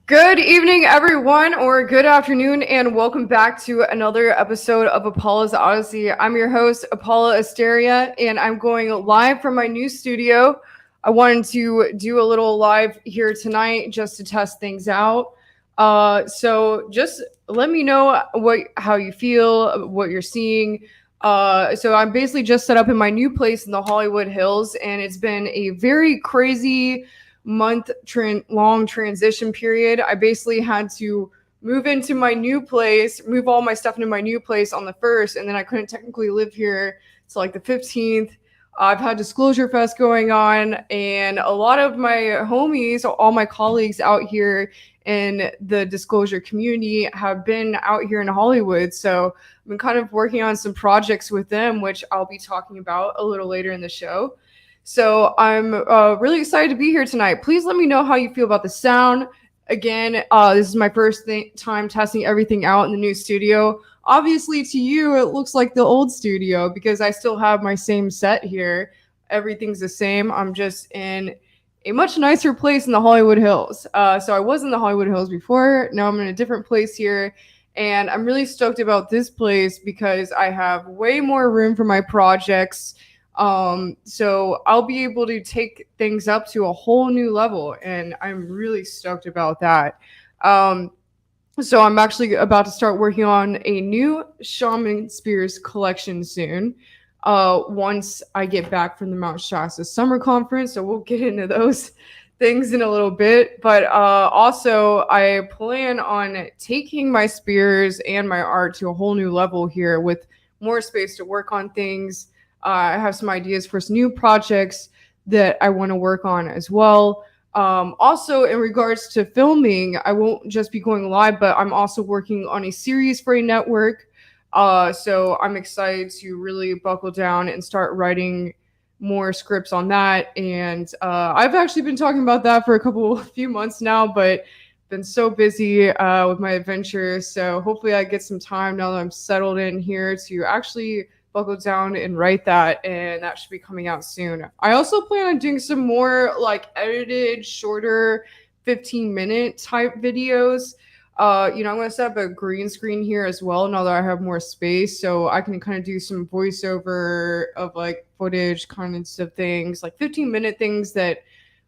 Good evening, everyone, or good afternoon, and welcome back to another episode of Apollas Odyssey. I'm your host, Apolla Asteria, and I'm going live from my new studio. I wanted to do a little live here tonight just to test things out. So just let me know how you feel, what you're seeing. So I'm basically just set up in my new place in the Hollywood Hills, and it's been a very crazy long transition period. I basically had to move into my new place, move all my stuff into my new place on the 1st, and then I couldn't technically live here till like the 15th. I've had Disclosurefest going on, and a lot of my homies, all my colleagues out here in the disclosure community have been out here in Hollywood. So I've been kind of working on some projects with them, which I'll be talking about a little later in the show. So I'm really excited to be here tonight. Please let me know how you feel about the sound. Again, this is my first time testing everything out in the new studio. Obviously, to you, it looks like the old studio because I still have my same set here. Everything's the same. I'm just in a much nicer place in the Hollywood Hills. So I was in the Hollywood Hills before. Now I'm in a different place here. And I'm really stoked about this place because I have way more room for my projects. So I'll be able to take things up to a whole new level, and I'm really stoked about that. So I'm actually about to start working on a new Shaman Spears collection soon. Once I get back from the Mount Shasta summer conference, so we'll get into those things in a little bit. But also I plan on taking my spears and my art to a whole new level here with more space to work on things. I have some ideas for some new projects that I want to work on as well. Also, in regards to filming, I won't just be going live, but I'm also working on a series for a network. So I'm excited to really buckle down and start writing more scripts on that. And I've actually been talking about that for a few months now, but been so busy with my adventures. So hopefully I get some time now that I'm settled in here to actually buckle down and write that, and that should be coming out soon. I also plan on doing some more like edited, shorter 15-minute type videos. I'm going to set up a green screen here as well now that I have more space, so I can kind of do some voiceover of like footage kinds of things, like 15-minute things that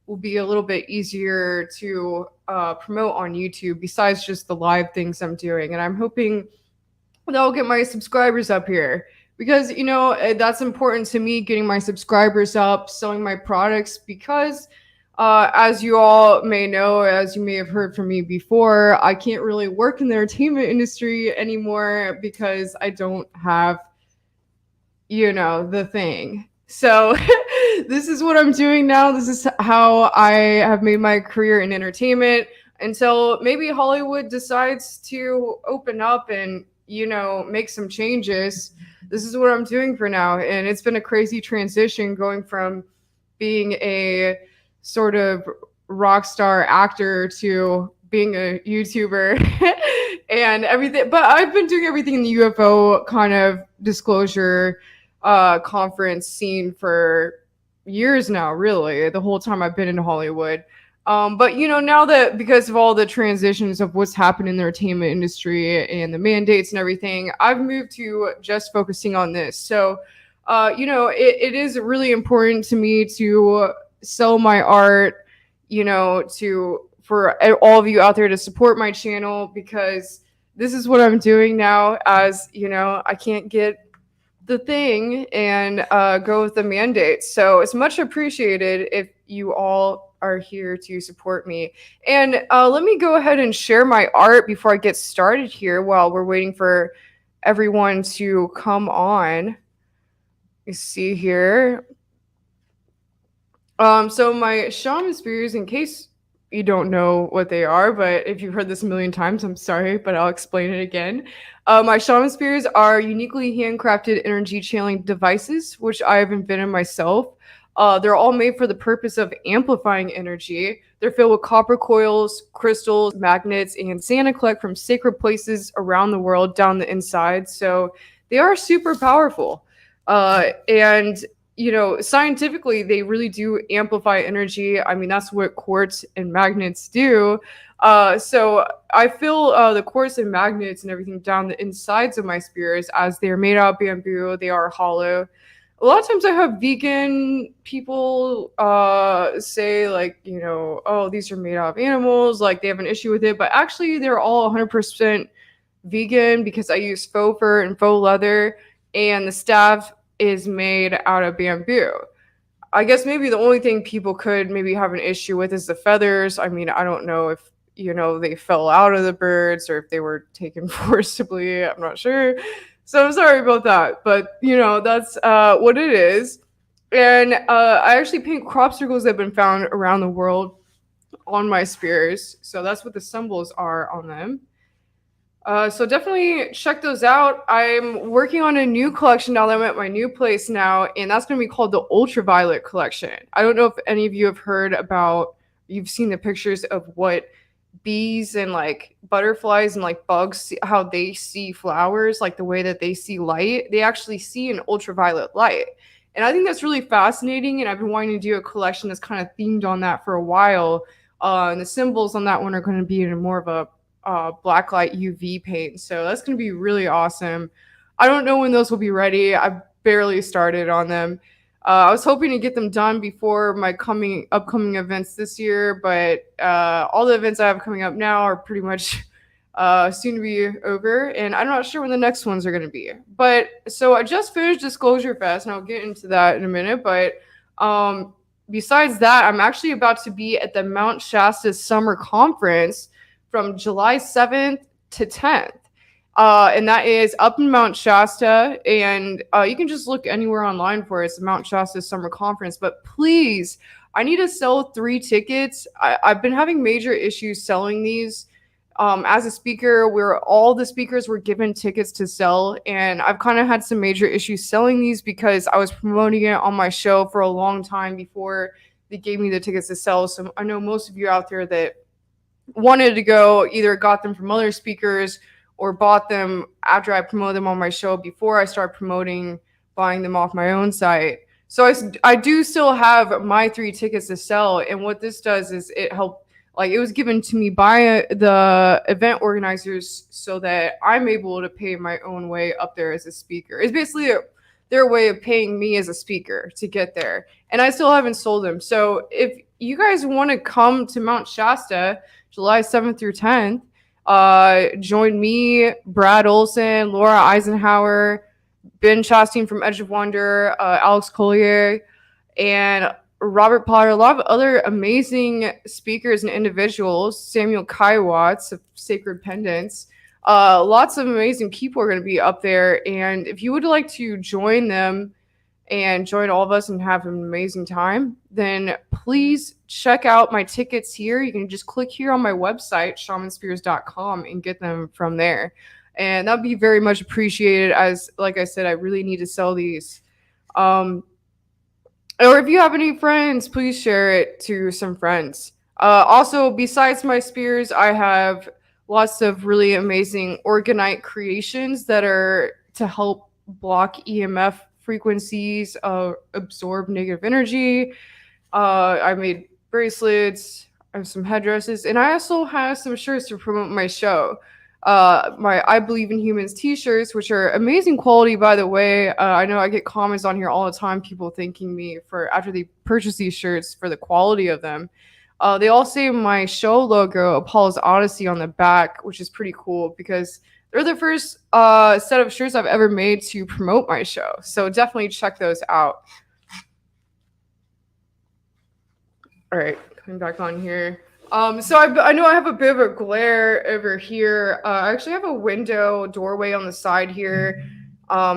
will be a little bit easier to promote on YouTube besides just the live things I'm doing. And I'm hoping that I'll get my subscribers up here, because, that's important to me, getting my subscribers up, selling my products, because as you all may know, as you may have heard from me before, I can't really work in the entertainment industry anymore because I don't have, the thing. So this is what I'm doing now. This is how I have made my career in entertainment until maybe Hollywood decides to open up and, make some changes. This is what I'm doing for now. And it's been a crazy transition going from being a sort of rock star actor to being a YouTuber and everything. But I've been doing everything in the UFO kind of disclosure conference scene for years now, really, the whole time I've been in Hollywood. But, now that because of all the transitions of what's happened in the entertainment industry and the mandates and everything, I've moved to just focusing on this. So it is really important to me to sell my art, to for all of you out there to support my channel, because this is what I'm doing now, as I can't get the thing and go with the mandate. So it's much appreciated if you all are here to support me. And let me go ahead and share my art before I get started here while we're waiting for everyone to come on. You see here. So my shaman spears, in case you don't know what they are, but if you've heard this a million times, I'm sorry, but I'll explain it again. My shaman spears are uniquely handcrafted energy channeling devices, which I have invented myself. They're all made for the purpose of amplifying energy. They're filled with copper coils, crystals, magnets, and sand collect from sacred places around the world down the inside. So they are super powerful. And scientifically, they really do amplify energy. I mean, that's what quartz and magnets do. So I feel the quartz and magnets and everything down the insides of my spears, as they're made out of bamboo. They are hollow. A lot of times I have vegan people say, like, oh, these are made out of animals, like they have an issue with it. But actually, they're all 100% vegan, because I use faux fur and faux leather, and the staff is made out of bamboo. I guess maybe the only thing people could maybe have an issue with is the feathers. I mean, I don't know if they fell out of the birds or if they were taken forcibly. I'm not sure. So I'm sorry about that. But that's what it is. And I actually paint crop circles that have been found around the world on my spears. So that's what the symbols are on them. So definitely check those out. I'm working on a new collection now that I'm at my new place now, and that's going to be called the Ultraviolet Collection. I don't know if any of you have heard about, you've seen the pictures of what bees and like butterflies and like bugs, how they see flowers, like the way that they see light. They actually see an ultraviolet light. And I think that's really fascinating, and I've been wanting to do a collection that's kind of themed on that for a while. And the symbols on that one are going to be in more of a blacklight UV paint. So that's going to be really awesome. I don't know when those will be ready. I've barely started on them. I was hoping to get them done before my upcoming events this year, but all the events I have coming up now are pretty much soon to be over, and I'm not sure when the next ones are going to be. But so I just finished Disclosurefest, and I'll get into that in a minute. But besides that, I'm actually about to be at the Mount Shasta Summer Conference from July 7th to 10th. And that is up in Mount Shasta. And you can just look anywhere online for it. It's the Mount Shasta Summer Conference. But please, I need to sell 3 tickets. I've been having major issues selling these. As a speaker, where all the speakers were given tickets to sell. And I've kind of had some major issues selling these because I was promoting it on my show for a long time before they gave me the tickets to sell. So I know most of you out there that wanted to go either got them from other speakers or bought them after I promoted them on my show before I start buying them off my own site. So I do still have my 3 tickets to sell. And what this does is it helped, like, it was given to me by the event organizers so that I'm able to pay my own way up there as a speaker. It's basically their way of paying me as a speaker to get there. And I still haven't sold them. So if you guys want to come to Mount Shasta, July 7th through 10th, join me, Brad Olson, Laura Eisenhower, Ben Chastain from Edge of Wonder, Alex Collier, and Robert Potter, a lot of other amazing speakers and individuals, Samuel Kaiwatz of Sacred Pendants. Lots of amazing people are going to be up there. And if you would like to join them and join all of us and have an amazing time, then please check out my tickets here. You can just click here on my website, shamanspears.com, and get them from there. And that'd be very much appreciated, as, like I said, I really need to sell these. Or if you have any friends, please share it to some friends. Also, besides my spears, I have lots of really amazing orgonite creations that are to help block EMF frequencies, absorb negative energy. I made bracelets, I have some headdresses, and I also have some shirts to promote my show. my I Believe in Humans t-shirts, which are amazing quality, by the way. I know I get comments on here all the time, people thanking me for after they purchase these shirts for the quality of them. They all say my show logo, Apollas Odyssey, on the back, which is pretty cool because they're the first set of shirts I've ever made to promote my show. So definitely check those out. All right, coming back on here. So I know I have a bit of a glare over here. I actually have a window doorway on the side here.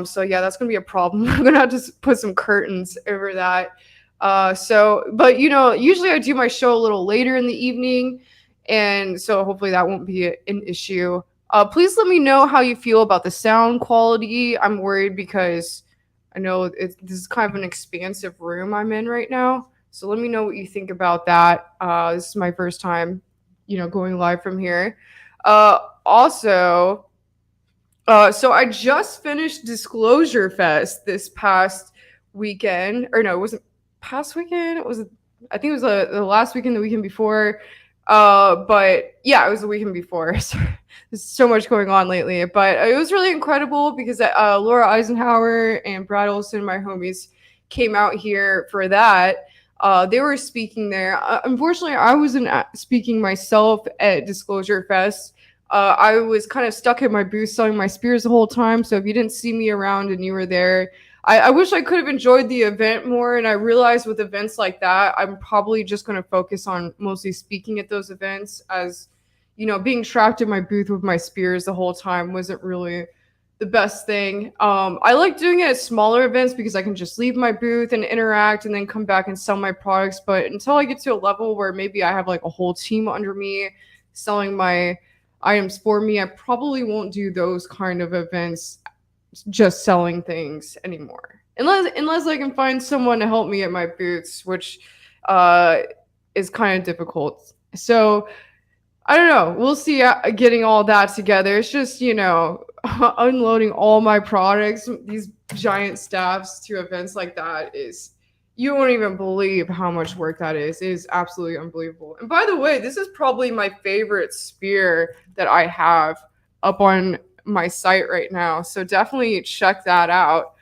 So yeah, that's gonna be a problem. I'm gonna have to put some curtains over that. But usually I do my show a little later in the evening, and so hopefully that won't be an issue. Please let me know how you feel about the sound quality. I'm worried because I know this is kind of an expansive room I'm in right now. So let me know what you think about that. This is my first time, going live from here. Also, so I just finished Disclosurefest this past weekend. Or no, it wasn't past weekend. I think it was the last weekend, the weekend before. But yeah, it was the weekend before. There's so much going on lately. But it was really incredible because Laura Eisenhower and Brad Olson, my homies, came out here for that. They were speaking there. Unfortunately, I wasn't speaking myself at Disclosurefest. I was kind of stuck in my booth selling my spears the whole time. So if you didn't see me around and you were there, I wish I could have enjoyed the event more. And I realized with events like that, I'm probably just going to focus on mostly speaking at those events, as being trapped in my booth with my spears the whole time wasn't really the best thing. I like doing it at smaller events because I can just leave my booth and interact and then come back and sell my products. But until I get to a level where maybe I have like a whole team under me selling my items for me, I probably won't do those kind of events just selling things anymore. Unless I can find someone to help me at my booths, which is kind of difficult. So I don't know. We'll see getting all that together. It's just, unloading all my products, these giant staffs to events like that you won't even believe how much work that is. It is absolutely unbelievable. And by the way, this is probably my favorite spear that I have up on my site right now. So definitely check that out.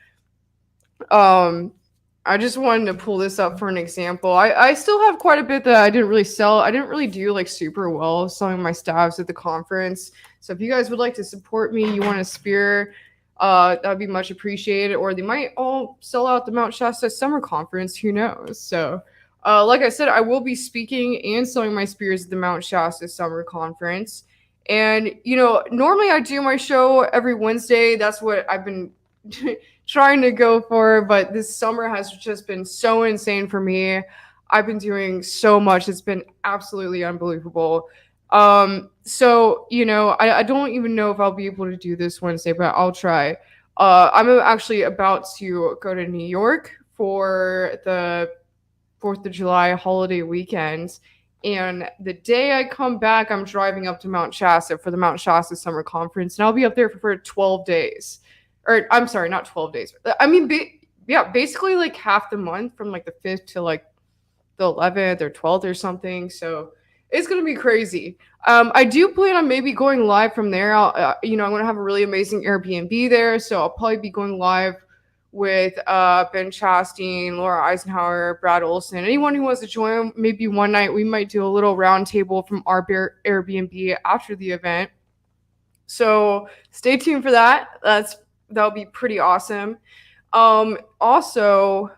I just wanted to pull this up for an example. I still have quite a bit that I didn't really sell. I didn't really do like super well selling my staffs at the conference. So if you guys would like to support me, you want a spear, that'd be much appreciated. Or they might all sell out the Mount Shasta summer conference. Who knows? So like I said, I will be speaking and selling my spears at the Mount Shasta summer conference. And, normally I do my show every Wednesday. That's what I've been trying to go for, but this summer has just been so insane for me. I've been doing so much. It's been absolutely unbelievable. So, I don't even know if I'll be able to do this Wednesday, but I'll try. I'm actually about to go to New York for the 4th of July holiday weekend. And the day I come back, I'm driving up to Mount Shasta for the Mount Shasta Summer Conference, and I'll be up there for 12 days. Or I'm sorry, not 12 days. I mean, basically like half the month from like the 5th to like the 11th or 12th or something. So it's going to be crazy. I do plan on maybe going live from there. I'm going to have a really amazing Airbnb there. So I'll probably be going live with Ben Chastain, Laura Eisenhower, Brad Olson. Anyone who wants to join, maybe one night we might do a little round table from our Airbnb after the event. So stay tuned for that. That'll be pretty awesome. Also,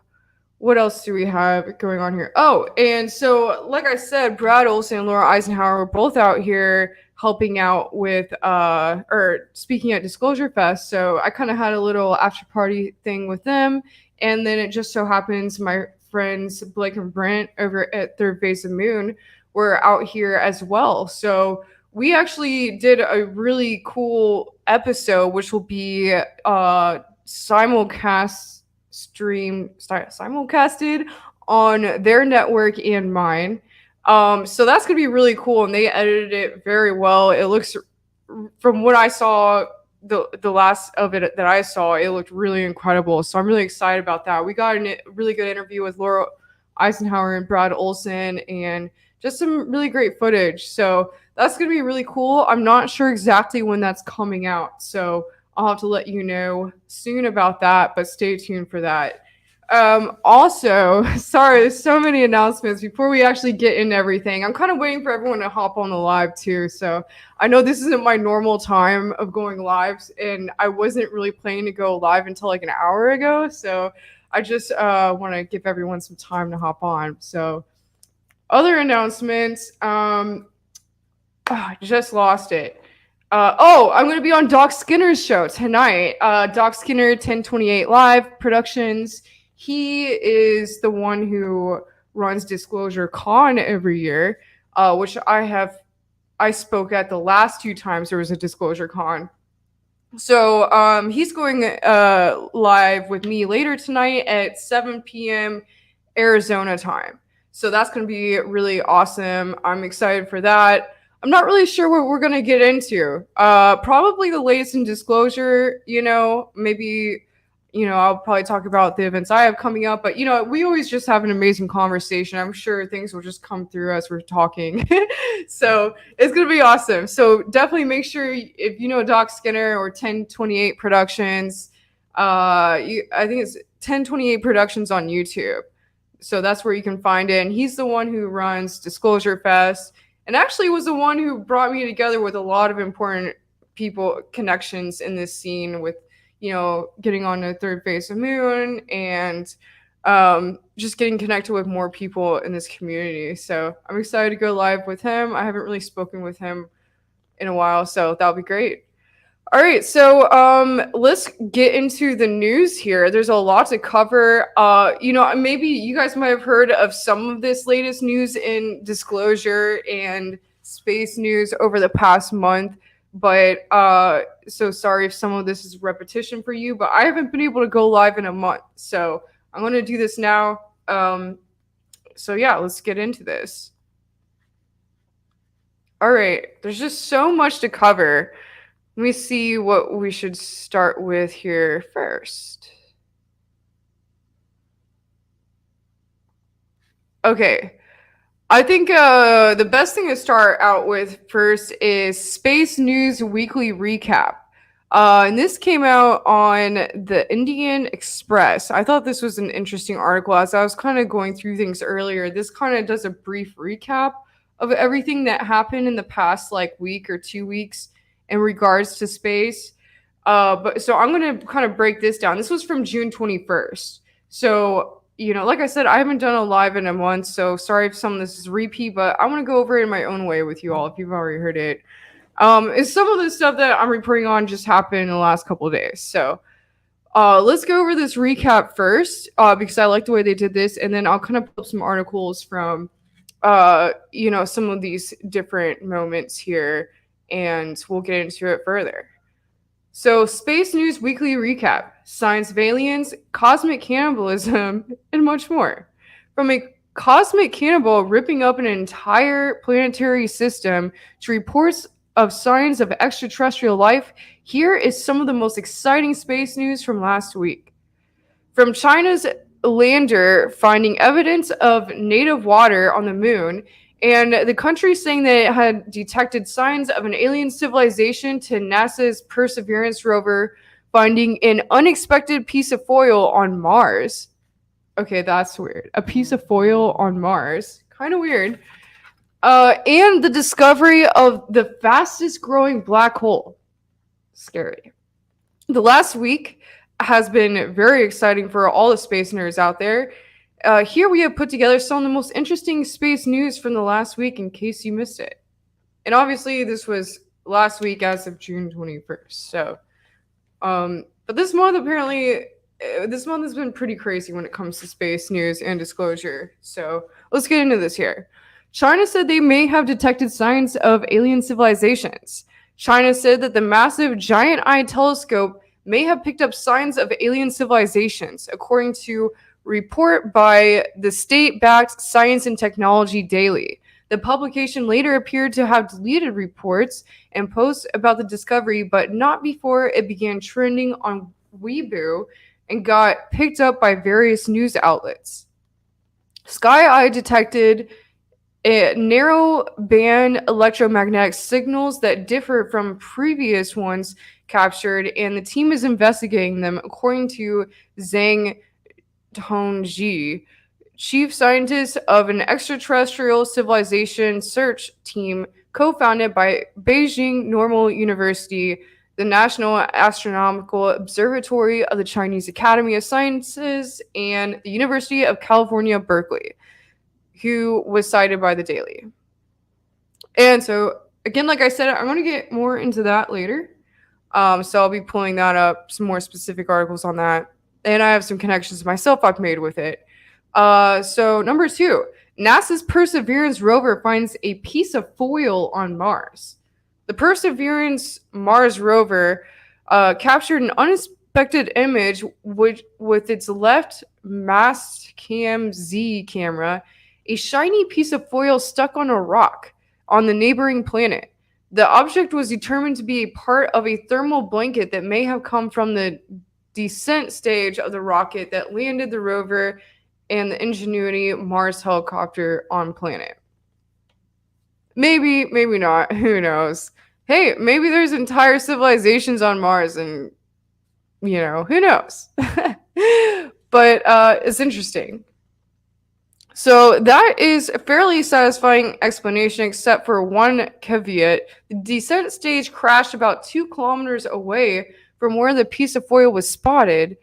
what else do we have going on here? Oh, and so like I said, Brad Olson and Laura Eisenhower were both out here helping out with or speaking at Disclosurefest. So I kind of had a little after party thing with them. And then it just so happens my friends Blake and Brent over at Third Base of Moon were out here as well. So we actually did a really cool episode, which will be simulcasted on their network and mine. So that's gonna be really cool, and they edited it very well. It looks, from what I saw, the last of it that I saw, it looked really incredible. So I'm really excited about that. We got a really good interview with Laura Eisenhower and Brad Olson, and just some really great footage. So that's going to be really cool. I'm not sure exactly when that's coming out, so I'll have to let you know soon about that, but stay tuned for that. Also, sorry, there's so many announcements before we actually get into everything. I'm kind of waiting for everyone to hop on the live too. So I know this isn't my normal time of going live, and I wasn't really planning to go live until like an hour ago. So I just want to give everyone some time to hop on. So other announcements. I just lost it. I'm going to be on Doc Skinner's show tonight. Doc Skinner, 1028 Live Productions. He is the one who runs Disclosure Con every year, which I spoke at the last two times there was a Disclosure Con. So he's going live with me later tonight at 7 p.m. Arizona time. So that's going to be really awesome. I'm excited for that. I'm not really sure what we're going to get into. Probably the latest in Disclosure, maybe, I'll probably talk about the events I have coming up, but, we always just have an amazing conversation. I'm sure things will just come through as we're talking. So it's going to be awesome. So definitely make sure if you know Doc Skinner or 1028 Productions, I think it's 1028 Productions on YouTube. So that's where you can find it. And he's the one who runs Disclosurefest and actually was the one who brought me together with a lot of important people connections in this scene with, getting on the third phase of Moon and just getting connected with more people in this community. So I'm excited to go live with him. I haven't really spoken with him in a while, so that'll be great. All right, so let's get into the news here. There's a lot to cover. Maybe you guys might have heard of some of this latest news in Disclosure and space news over the past month. But so sorry if some of this is repetition for you, but I haven't been able to go live in a month. So I'm going to do this now. So yeah, let's get into this. All right, there's just so much to cover. Let me see what we should start with here first. Okay. I think the best thing to start out with first is Space News Weekly Recap. And this came out on the Indian Express. I thought this was an interesting article as I was kind of going through things earlier. This kind of does a brief recap of everything that happened in the past week or 2 weeks in regards to space. But so I'm going to kind of break this down. This was from June 21st. So, like I said, I haven't done a live in a month, so sorry if some of this is repeat, but I want to go over it in my own way with you all if you've already heard it. Is some of the stuff that I'm reporting on just happened in the last couple of days. So let's go over this recap first because I like the way they did this, and then I'll kind of put up some articles from, some of these different moments here, and we'll get into it further. So, Space News Weekly Recap, Science of Aliens, Cosmic Cannibalism, and much more. From a cosmic cannibal ripping up an entire planetary system to reports of signs of extraterrestrial life, here is some of the most exciting space news from last week. From China's lander finding evidence of native water on the moon, and the country saying that it had detected signs of an alien civilization, to NASA's Perseverance rover finding an unexpected piece of foil on Mars. Okay, that's weird. A piece of foil on Mars. Kind of weird. And the discovery of the fastest growing black hole. Scary. The last week has been very exciting for all the space nerds out there. Here we have put together some of the most interesting space news from the last week in case you missed it. And obviously this was last week as of June 21st. So, but this month has been pretty crazy when it comes to space news and disclosure. So let's get into this here. China said they may have detected signs of alien civilizations. China said that the massive Giant Eye telescope may have picked up signs of alien civilizations, according to report by the state-backed Science and Technology Daily. The publication later appeared to have deleted reports and posts about the discovery, but not before it began trending on Weibo and got picked up by various news outlets. Sky Eye detected narrow band electromagnetic signals that differ from previous ones captured, and the team is investigating them, according to Zhang Tongji, chief scientist of an extraterrestrial civilization search team co-founded by Beijing Normal University, the National Astronomical Observatory of the Chinese Academy of Sciences, and the University of California, Berkeley, who was cited by the Daily. And so, again, like I said, I'm going to get more into that later. So I'll be pulling that up, some more specific articles on that. And I have some connections myself I've made with it. So number 2, NASA's Perseverance rover finds a piece of foil on Mars. The Perseverance Mars rover captured an unexpected image with its left Mastcam Z camera, a shiny piece of foil stuck on a rock on the neighboring planet. The object was determined to be a part of a thermal blanket that may have come from the descent stage of the rocket that landed the rover and the Ingenuity Mars helicopter on planet. Maybe, maybe not. Who knows? Hey, maybe there's entire civilizations on Mars and, who knows? But it's interesting. So that is a fairly satisfying explanation, except for one caveat. The descent stage crashed about 2 kilometers away from where the piece of foil was spotted,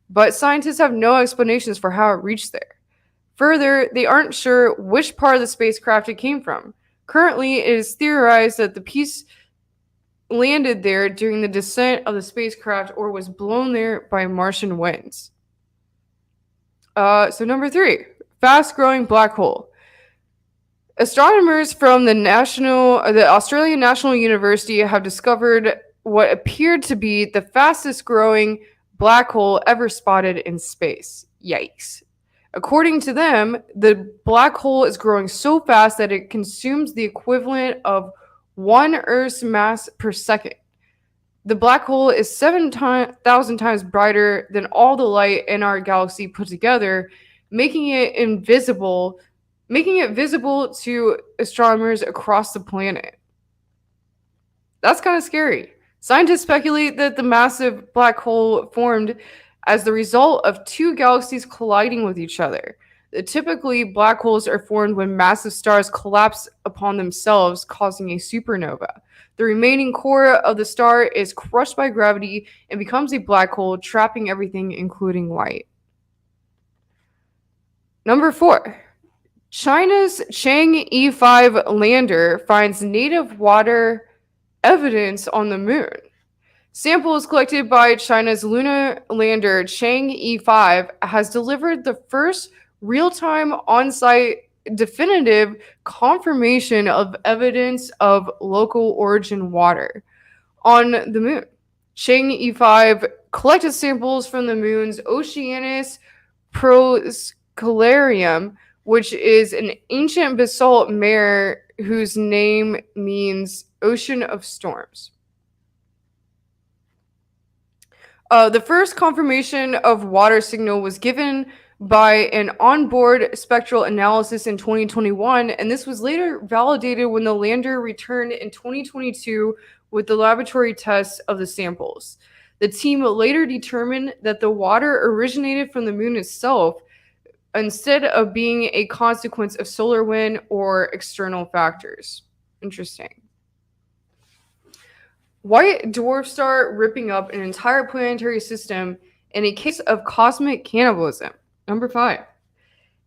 but scientists have no explanations for how it reached there. Further, they aren't sure which part of the spacecraft it came from. Currently, it is theorized that the piece landed there during the descent of the spacecraft or was blown there by Martian winds. So number 3. Fast-growing black hole. Astronomers from the Australian National University have discovered what appeared to be the fastest-growing black hole ever spotted in space. Yikes. According to them, the black hole is growing so fast that it consumes the equivalent of 1 Earth's mass per second. The black hole is 7,000 times brighter than all the light in our galaxy put together, making it visible to astronomers across the planet. That's kind of scary. Scientists speculate that the massive black hole formed as the result of 2 galaxies colliding with each other. Typically, black holes are formed when massive stars collapse upon themselves, causing a supernova. The remaining core of the star is crushed by gravity and becomes a black hole, trapping everything, including light. Number 4, China's Chang'e 5 lander finds native water evidence on the moon. Samples collected by China's lunar lander Chang'e 5 has delivered the first real-time on-site definitive confirmation of evidence of local origin water on the moon. Chang'e 5 collected samples from the moon's Oceanus Procellarum, which is an ancient basalt mare whose name means ocean of storms. The first confirmation of water signal was given by an onboard spectral analysis in 2021, and this was later validated when the lander returned in 2022 with the laboratory tests of the samples. The team later determined that the water originated from the moon itself instead of being a consequence of solar wind or external factors. Interesting. White dwarf star ripping up an entire planetary system in a case of cosmic cannibalism. Number 5.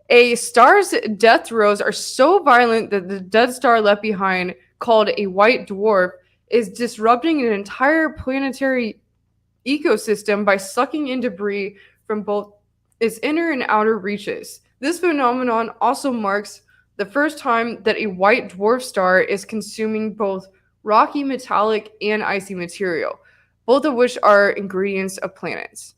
A star's death throes are so violent that the dead star left behind, called a white dwarf, is disrupting an entire planetary ecosystem by sucking in debris from both its inner and outer reaches. This phenomenon also marks the first time that a white dwarf star is consuming both rocky metallic and icy material, both of which are ingredients of planets.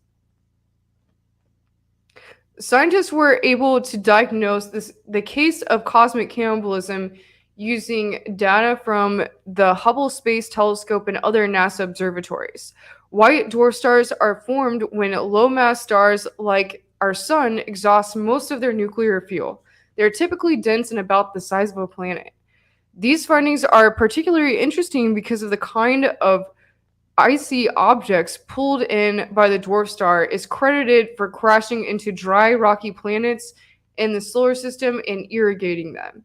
Scientists were able to diagnose the case of cosmic cannibalism using data from the Hubble Space Telescope and other NASA observatories. White dwarf stars are formed when low-mass stars like our sun exhaust most of their nuclear fuel. they're typically dense and about the size of a planet. These findings are particularly interesting because of the kind of icy objects pulled in by the dwarf star is credited for crashing into dry, rocky planets in the solar system and irrigating them.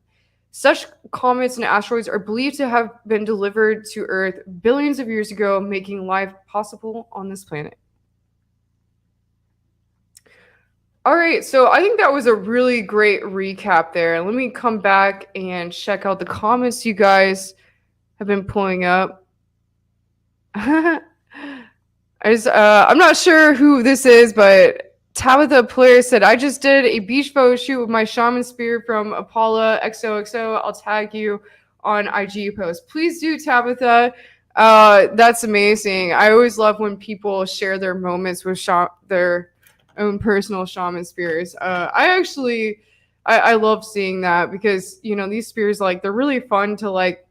Such comets and asteroids are believed to have been delivered to Earth billions of years ago, making life possible on this planet. All right, so I think that was a really great recap there. Let me come back and check out the comments you guys have been pulling up. I'm not sure who this is, but Tabitha Player said, I just did a beach photo shoot with my shaman spear from Apolla XOXO. I'll tag you on IG post. Please do, Tabitha. That's amazing. I always love when people share their moments with their own personal shaman spears. I love seeing that because, you know, these spears, like, they're really fun to, like,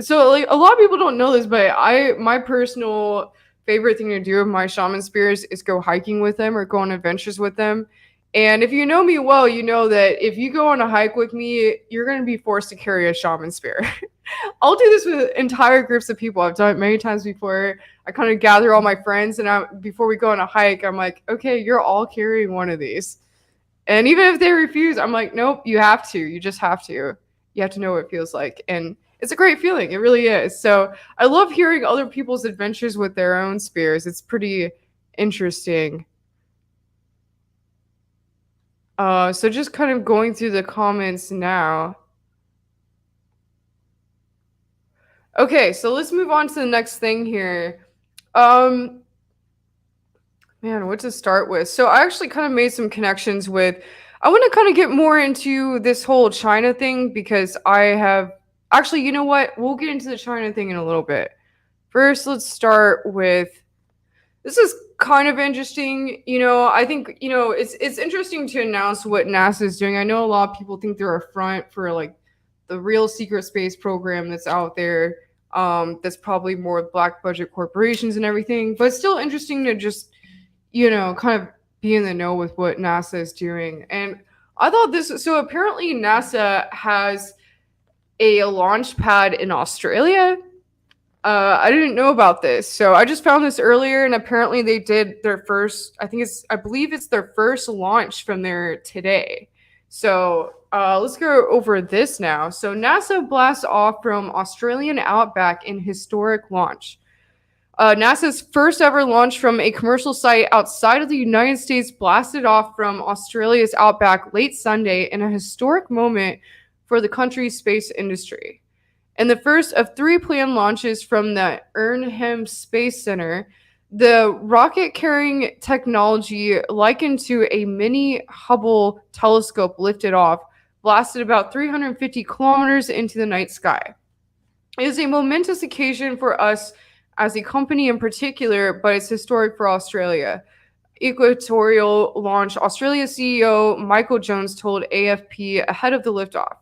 so like a lot of people don't know this, but my personal favorite thing to do with my shaman spears is go hiking with them or go on adventures with them. And if you know me well, you know that if you go on a hike with me, you're going to be forced to carry a shaman spear. I'll do this with entire groups of people. I've done it many times before. I kind of gather all my friends, and before we go on a hike, I'm like, okay, you're all carrying one of these. And even if they refuse, I'm like, nope, you have to. You just have to. You have to know what it feels like. And it's a great feeling. It really is. So I love hearing other people's adventures with their own spears. It's pretty interesting. So just kind of going through the comments now. Okay, so let's move on to the next thing here. Man, what to start with? So I actually kind of made some connections with. I want to kind of get more into this whole China thing because I have. Actually, you know what? We'll get into the China thing in a little bit. First, let's start with. This is kind of interesting. You know, I think, you know, it's interesting to announce what NASA is doing. I know a lot of people think they're a front for like the real secret space program that's out there. That's probably more black budget corporations and everything, but it's still interesting to just, you know, kind of be in the know with what NASA is doing. And I thought so apparently NASA has a launch pad in Australia. I didn't know about this, so I just found this earlier, and apparently they did their first. I believe it's their first launch from there today. So let's go over this now. So NASA blasts off from Australian outback in historic launch. NASA's first ever launch from a commercial site outside of the United States blasted off from Australia's outback late Sunday in a historic moment for the country's space industry. In the first of 3 planned launches from the Irnhem Space Center, the rocket-carrying technology likened to a mini Hubble telescope lifted off, blasted about 350 kilometers into the night sky. It is a momentous occasion for us as a company in particular, but it's historic for Australia. Equatorial Launch Australia CEO Michael Jones told AFP ahead of the liftoff.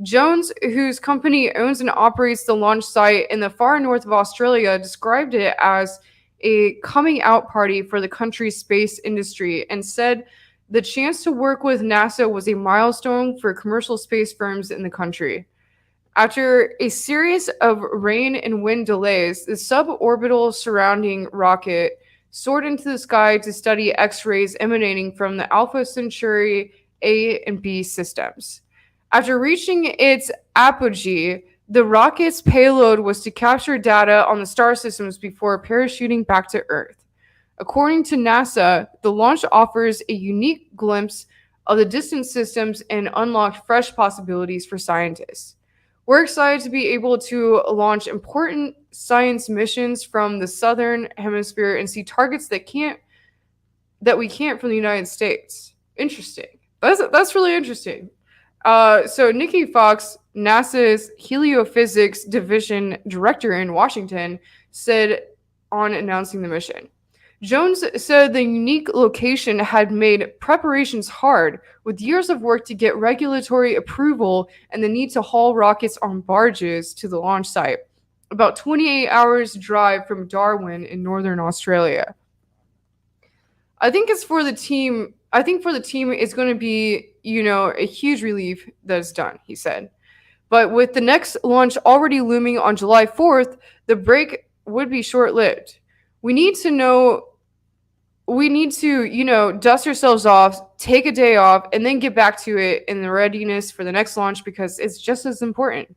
Jones, whose company owns and operates the launch site in the far north of Australia, described it as a coming out party for the country's space industry and said the chance to work with NASA was a milestone for commercial space firms in the country. After a series of rain and wind delays, the suborbital surrounding rocket soared into the sky to study X-rays emanating from the Alpha Centauri A and B systems. After reaching its apogee, the rocket's payload was to capture data on the star systems before parachuting back to Earth. According to NASA, the launch offers a unique glimpse of the distant systems and unlocked fresh possibilities for scientists. We're excited to be able to launch important science missions from the southern hemisphere and see targets that we can't from the United States. Interesting. That's really interesting. So Nikki Fox, NASA's Heliophysics Division Director in Washington, said on announcing the mission. Jones said the unique location had made preparations hard, with years of work to get regulatory approval and the need to haul rockets on barges to the launch site, about 28 hours drive from Darwin in northern Australia. I think it's for the team I think for the team, it's going to be, a huge relief that it's done, he said. But with the next launch already looming on July 4th, the break would be short lived. We need to know, dust ourselves off, take a day off, and then get back to it in the readiness for the next launch because it's just as important.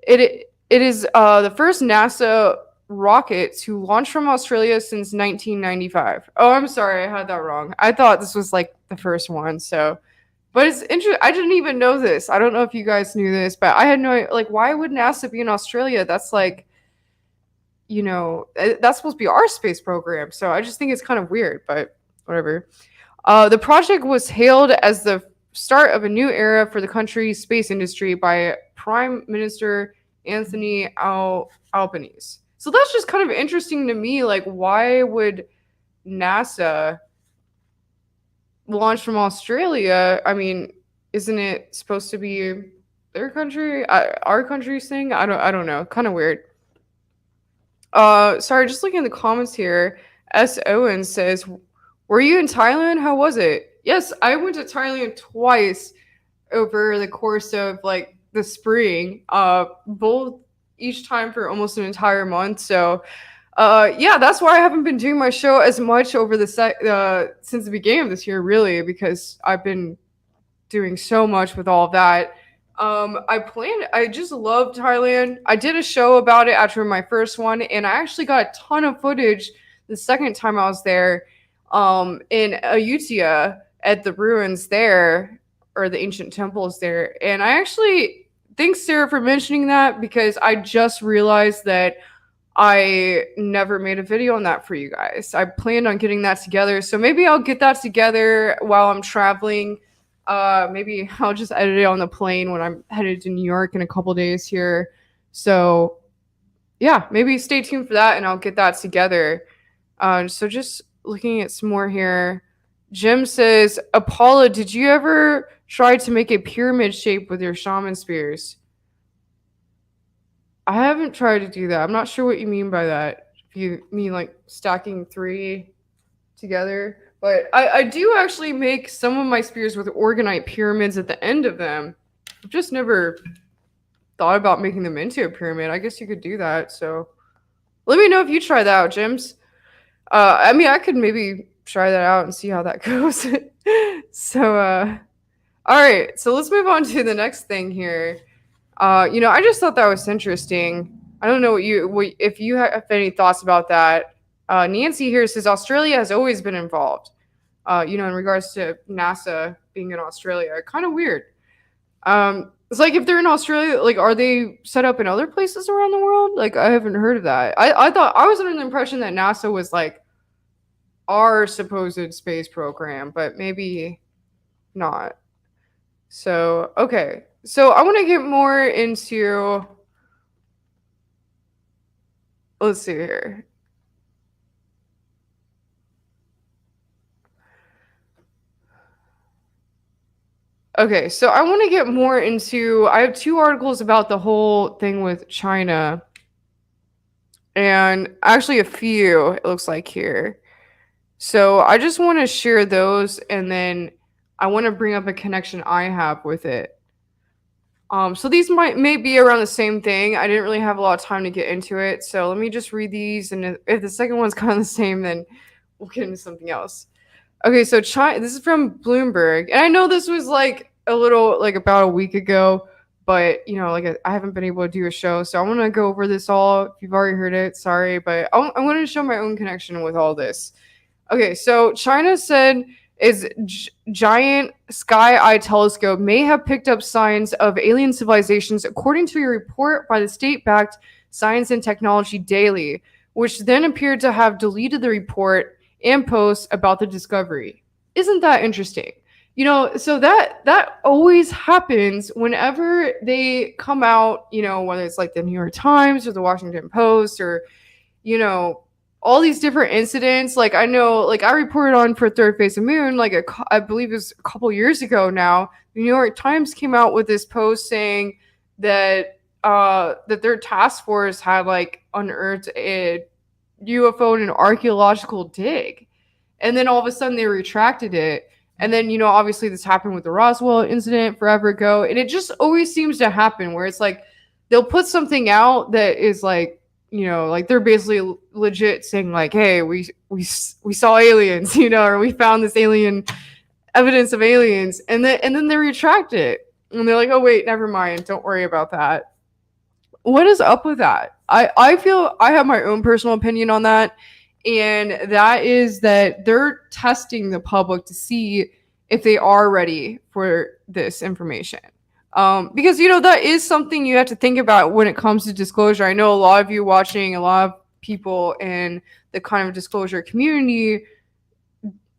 It is the first NASA rocket to launch from Australia since 1995. Oh, I'm sorry, I had that wrong. I thought this was like the first one. So, but it's interesting. I didn't even know this. I don't know if you guys knew this, but I had no like. Why would NASA be in Australia? That's like, that's supposed to be our space program. So I just think it's kind of weird, but whatever. The project was hailed as the start of a new era for the country's space industry by Prime Minister Anthony Albanese. So that's just kind of interesting to me. Like, why would NASA launch from Australia? I mean, isn't it supposed to be their country, our country's thing? I don't know. Kind of weird. Sorry, just looking in the comments here. S. Owen says, "Were you in Thailand? How was it?" Yes, I went to Thailand twice over the course of like the spring. Both each time for almost an entire month. So, yeah, that's why I haven't been doing my show as much over the since the beginning of this year, really, because I've been doing so much with all of that. I just love Thailand. I did a show about it after my first one, and I actually got a ton of footage the second time I was there, in Ayutthaya at the ruins there, or the ancient temples there. And I actually thanks Sarah for mentioning that because I just realized that I never made a video on that for you guys. I planned on getting that together. So maybe I'll get that together while I'm traveling. Maybe I'll just edit it on the plane when I'm headed to New York in a couple days here. So yeah, maybe stay tuned for that and I'll get that together. So just looking at some more here. Jim says, Apolla, did you ever try to make a pyramid shape with your shaman spears? I haven't tried to do that. I'm not sure what you mean by that. If you mean like stacking 3 together. But I do actually make some of my spears with orgonite pyramids at the end of them. I've just never thought about making them into a pyramid. I guess you could do that. So let me know if you try that out, Jims. I mean, I could maybe try that out and see how that goes. So, all right. So let's move on to the next thing here. I just thought that was interesting. I don't know if you have any thoughts about that. Nancy here says Australia has always been involved. In regards to NASA being in Australia, kind of weird. It's like if they're in Australia, like, are they set up in other places around the world? Like, I haven't heard of that. I thought I was under the impression that NASA was like our supposed space program, but maybe not. So, okay. So I want to get more into, let's see here. Okay, so I want to get more into, I have 2 articles about the whole thing with China. And actually a few, it looks like here. So I just want to share those and then I want to bring up a connection I have with it. So these may be around the same thing. I didn't really have a lot of time to get into it. So let me just read these. And if the second one's kind of the same, then we'll get into something else. Okay, so China, this is from Bloomberg. And I know this was like a little, like about a week ago, but like I haven't been able to do a show. So I want to go over this all. If you've already heard it, sorry, but I'm going to show my own connection with all this. Okay, so China said its giant Sky Eye telescope may have picked up signs of alien civilizations, according to a report by the state-backed Science and Technology Daily, which then appeared to have deleted the report and posts about the discovery. Isn't that interesting? So that always happens whenever they come out, whether it's like the New York Times or the Washington Post or, all these different incidents. Like I know, like I reported on for Third Phase of Moon, like I believe it was a couple years ago now. The New York Times came out with this post saying that that their task force had like unearthed a UFO in an archaeological dig, and then all of a sudden they retracted it. And then, obviously this happened with the Roswell incident forever ago. And it just always seems to happen where it's like they'll put something out that is like, like they're basically legit saying like, hey, we saw aliens, or we found this alien evidence of aliens. And then they retract it. And they're like, oh, wait, never mind. Don't worry about that. What is up with that? I feel I have my own personal opinion on that. And that is that they're testing the public to see if they are ready for this information. Because, that is something you have to think about when it comes to disclosure. I know a lot of you watching, a lot of people in the kind of disclosure community,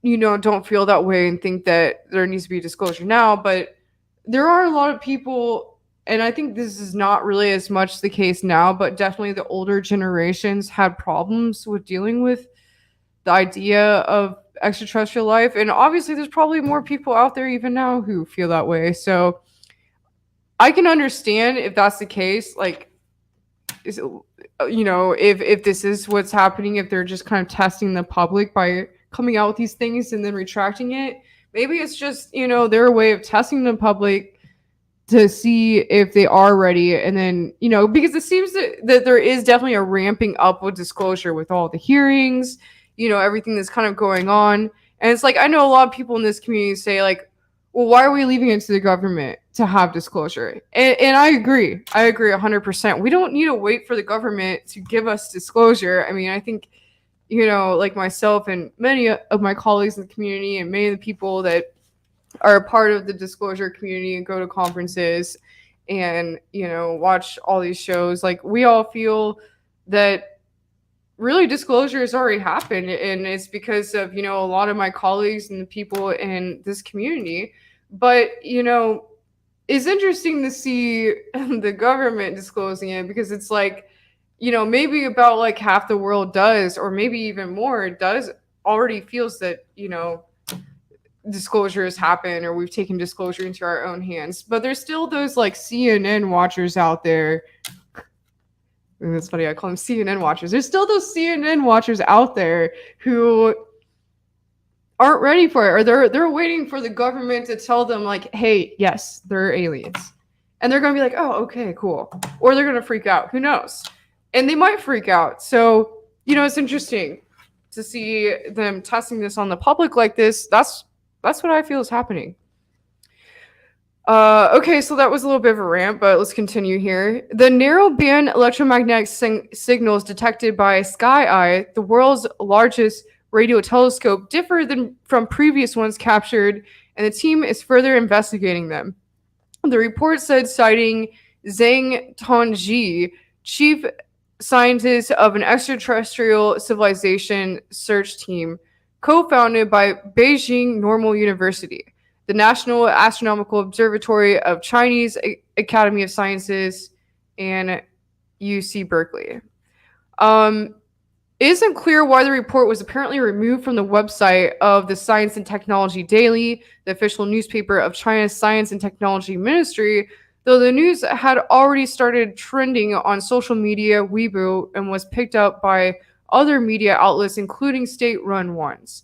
don't feel that way and think that there needs to be disclosure now. But there are a lot of people, and I think this is not really as much the case now, but definitely the older generations had problems with dealing with the idea of extraterrestrial life. And obviously there's probably more people out there even now who feel that way. So I can understand if that's the case, like, if this is what's happening, if they're just kind of testing the public by coming out with these things and then retracting it. Maybe it's just, their way of testing the public to see if they are ready. And then, because it seems that there is definitely a ramping up with disclosure with all the hearings, everything that's kind of going on. And it's like, I know a lot of people in this community say like, well, why are we leaving it to the government to have disclosure? And I agree. I agree 100%. We don't need to wait for the government to give us disclosure. I mean, I think, like myself and many of my colleagues in the community and many of the people that are a part of the disclosure community and go to conferences and, watch all these shows, like we all feel that really disclosure has already happened. And it's because of, a lot of my colleagues and the people in this community. But, it's interesting to see the government disclosing it because it's like, maybe about like half the world does, or maybe even more, does already feels that, disclosure has happened or we've taken disclosure into our own hands. But there's still those like CNN watchers out there. That's funny. I call them CNN watchers. There's still those CNN watchers out there who aren't ready for it, or they're waiting for the government to tell them like, hey, yes, they're aliens. And they're going to be like, oh, okay, cool. Or they're going to freak out. Who knows? And they might freak out. So, it's interesting to see them testing this on the public like this. That's what I feel is happening. Okay, so that was a little bit of a rant, but let's continue here. The narrow-band electromagnetic signals detected by SkyEye, the world's largest radio telescope, differ from previous ones captured, and the team is further investigating them. The report said, citing Zhang Tongji, chief scientist of an extraterrestrial civilization search team, co-founded by Beijing Normal University, the National Astronomical Observatory of Chinese Academy of Sciences, and UC Berkeley. It isn't clear why the report was apparently removed from the website of the Science and Technology Daily, the official newspaper of China's Science and Technology Ministry, though the news had already started trending on social media, Weibo, and was picked up by other media outlets, including state-run ones.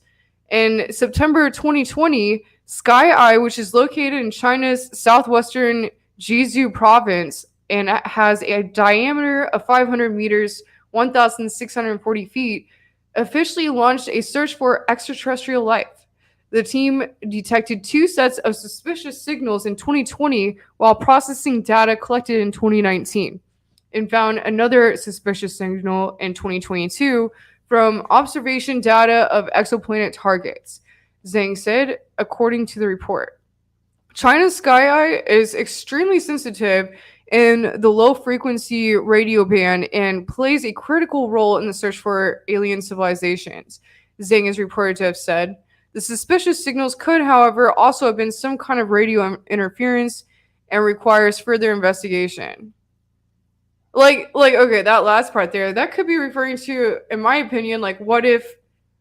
In September 2020, SkyEye, which is located in China's southwestern Jiangsu province and has a diameter of 500 meters, 1,640 feet, officially launched a search for extraterrestrial life. The team detected 2 sets of suspicious signals in 2020 while processing data collected in 2019, and found another suspicious signal in 2022 from observation data of exoplanet targets, Zhang said, according to the report. China's SkyEye is extremely sensitive in the low-frequency radio band and plays a critical role in the search for alien civilizations, Zhang is reported to have said. The suspicious signals could, however, also have been some kind of radio interference and requires further investigation. Like, okay, that last part there, that could be referring to, in my opinion, like, what if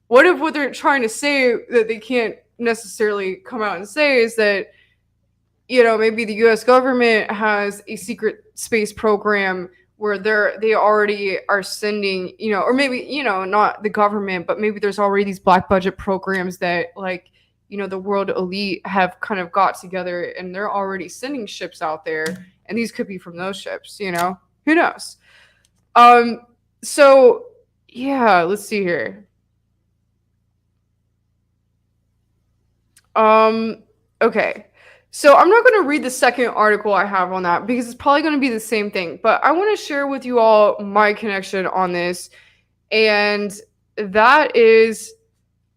what they're trying to say that they can't necessarily come out and say is that, maybe the U.S. government has a secret space program where they already are sending, or maybe, not the government, but maybe there's already these black budget programs that, like, the world elite have kind of got together and they're already sending ships out there, and these could be from those ships, who knows. So yeah, let's see here. Okay. So I'm not going to read the second article I have on that because it's probably going to be the same thing, but I want to share with you all my connection on this. And that is,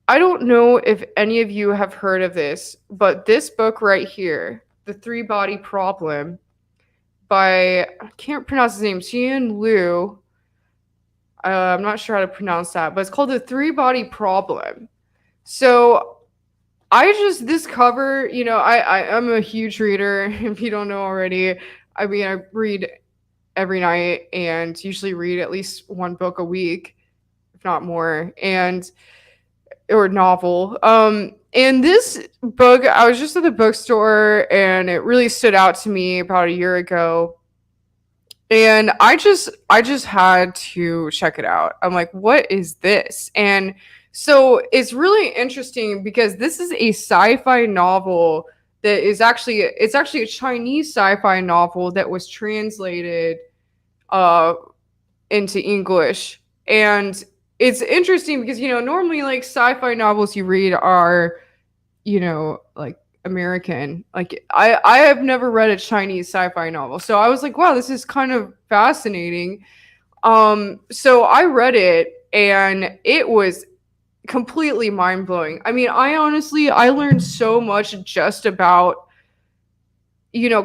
I don't know if any of you have heard of this, but this book right here, The Three Body Problem by, I can't pronounce his name, Xian Liu. I'm not sure how to pronounce that, but it's called The Three Body Problem. So this cover, I'm a huge reader. If you don't know already, I mean, I read every night and usually read at least one book a week, if not more, or novel. And this book, I was just at the bookstore and it really stood out to me about a year ago. And I just had to check it out. I'm like, what is this? And so it's really interesting because this is a sci-fi novel that is actually a Chinese sci-fi novel that was translated into English. And it's interesting because normally like sci-fi novels you read are like American. Like I have never read a Chinese sci-fi novel. So I was like, wow, this is kind of fascinating. So I read it and it was completely mind-blowing. I mean, I learned so much just about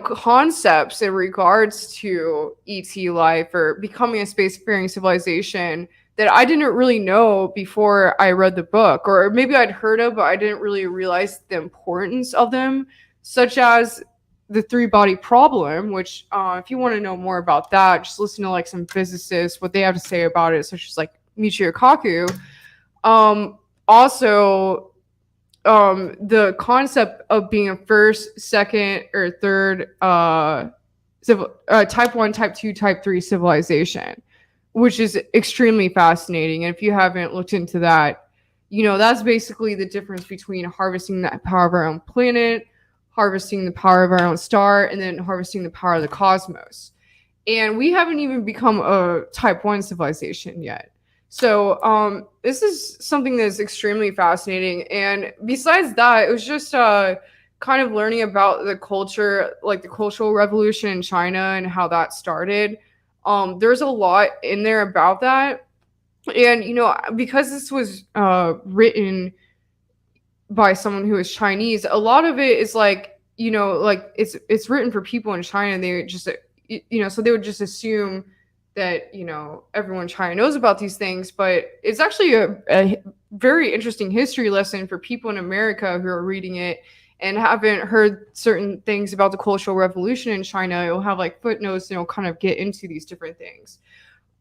concepts in regards to ET life or becoming a spacefaring civilization that I didn't really know before I read the book, or maybe I'd heard of, but I didn't really realize the importance of them, such as the three body problem, which if you want to know more about that, just listen to like some physicists, what they have to say about it, such as like Michio Kaku. Also, the concept of being a first, second, or third type 1, type 2, type 3 civilization, which is extremely fascinating. And if you haven't looked into that, that's basically the difference between harvesting the power of our own planet, harvesting the power of our own star, and then harvesting the power of the cosmos. And we haven't even become a type 1 civilization yet. So this is something that's extremely fascinating. And besides that, it was just kind of learning about the culture, like the Cultural Revolution in China and how that started. There's a lot in there about that. And, because this was written by someone who is Chinese, a lot of it is like, like it's written for people in China. And they just, so they would just assume that, everyone in China knows about these things. But it's actually a very interesting history lesson for people in America who are reading it and haven't heard certain things about the Cultural Revolution in China. It'll have like footnotes and it'll kind of get into these different things.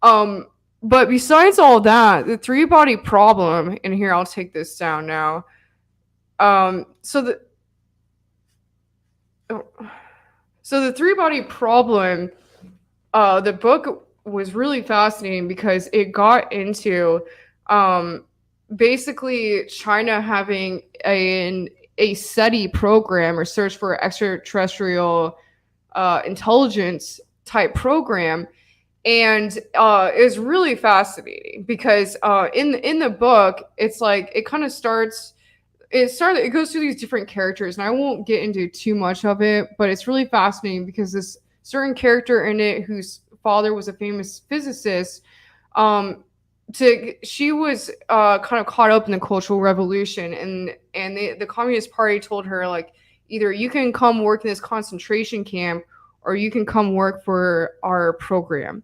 But besides all that, the three body problem, and here I'll take this down now. So the three body problem, the book was really fascinating because it got into basically China having a SETI program, or search for extraterrestrial intelligence type program. And it was really fascinating because in the book, it's like it kind of it goes through these different characters, and I won't get into too much of it, but it's really fascinating because this certain character in it whose father was a famous physicist, she was kind of caught up in the Cultural Revolution, and the Communist Party told her, like, either you can come work in this concentration camp or you can come work for our program,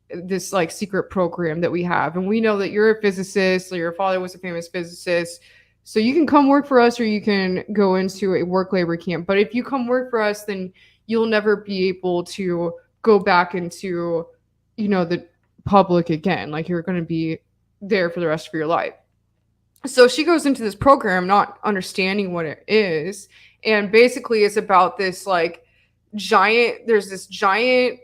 this like secret program that we have, and we know that you're a physicist, so your father was a famous physicist, so you can come work for us or you can go into a work labor camp. But if you come work for us, then you'll never be able to go back into the public again. Like, you're going to be there for the rest of your life. So she goes into this program not understanding what it is, and basically it's about this like there's this giant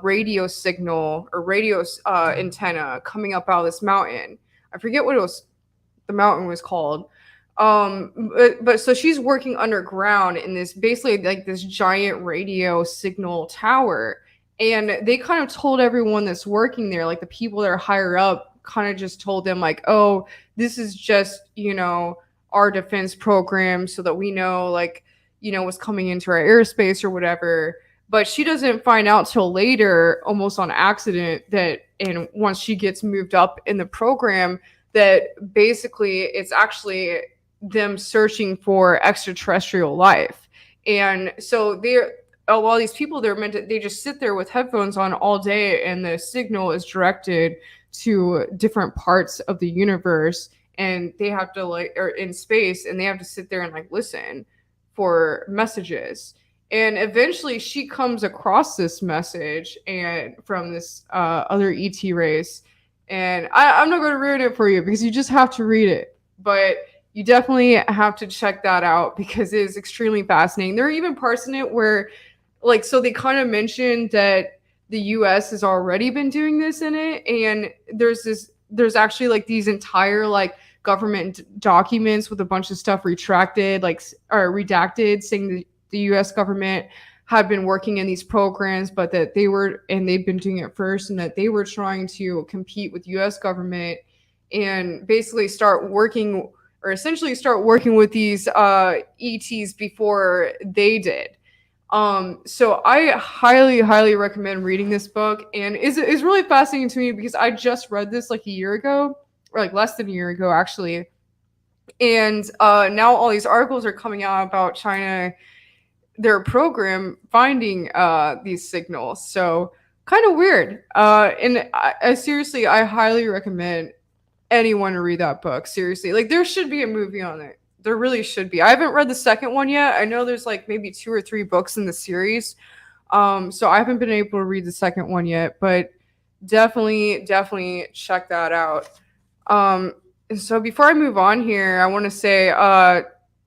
radio signal or radio antenna coming up out of this mountain. I forget what the mountain was called, But so she's working underground in this basically like this giant radio signal tower, and they kind of told everyone that's working there, like the people that are higher up, kind of just told them like, oh, this is just our defense program, so that we know like what's coming into our airspace or whatever. But she doesn't find out till later, almost on accident, that and once she gets moved up in the program, that basically it's actually them searching for extraterrestrial life. And so they're all these people, they're meant to, they just sit there with headphones on all day, and the signal is directed to different parts of the universe, and they have to like, or in space, and they have to sit there and like listen for messages. And eventually she comes across this message and from this other ET race. And I'm not going to ruin it for you because you just have to read it. But you definitely have to check that out because it is extremely fascinating. There are even parts in it where, like, so they kind of mentioned that the US has already been doing this in it. And there's actually like these entire like government documents with a bunch of stuff retracted, like, or redacted, saying that the US government had been working in these programs, but that they've been doing it first, and that they were trying to compete with US government and basically start working, or essentially start working with these ETs before they did. So I highly, highly recommend reading this book, and it's really fascinating to me because I just read this like a year ago, or like less than a year ago actually, and now all these articles are coming out about China, their program finding these signals. So kind of weird. And I seriously, I highly recommend anyone to read that book. Seriously, like there should be a movie on it. There really should be. I haven't read the second one yet. I know there's like maybe 2 or 3 books in the series. So I haven't been able to read the second one yet, but definitely check that out. So before I move on here, I want to say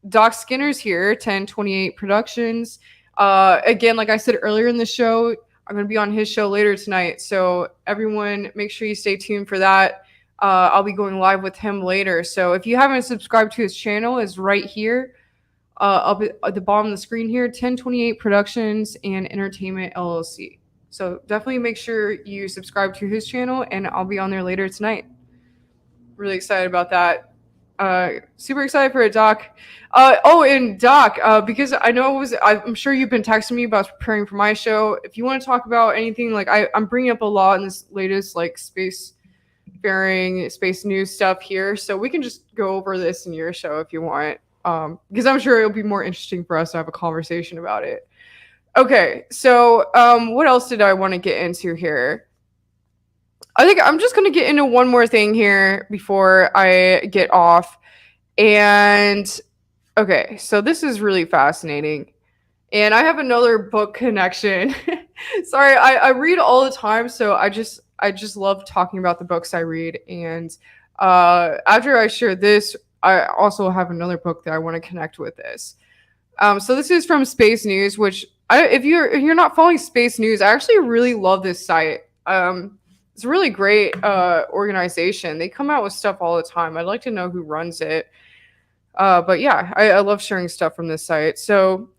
Doc Skinner's here, 1028 Productions. Again, like I said earlier in the show, I'm going to be on his show later tonight. So everyone, make sure you stay tuned for that. I'll be going live with him later. So if you haven't subscribed to his channel, it's right here. Up at the bottom of the screen here, 1028 Productions and Entertainment LLC. So definitely make sure you subscribe to his channel, and I'll be on there later tonight. Really excited about that. Super excited for it, Doc. And Doc, because I know I'm sure you've been texting me about preparing for my show. If you want to talk about anything, like I'm bringing up a lot in this latest like space faring, space news stuff here, so we can just go over this in your show if you want. Because I'm sure it'll be more interesting for us to have a conversation about it. Okay, so what else did I want to get into here? I think I'm just going to get into one more thing here before I get off. And okay, so this is really fascinating. And I have another book connection. Sorry, I read all the time, so I just love talking about the books I read. And after I share this, I also have another book that I want to connect with this. So this is from Space News, which if you're not following Space News, I actually really love this site. It's a really great organization. They come out with stuff all the time. I'd like to know who runs it. But yeah, I love sharing stuff from this site. So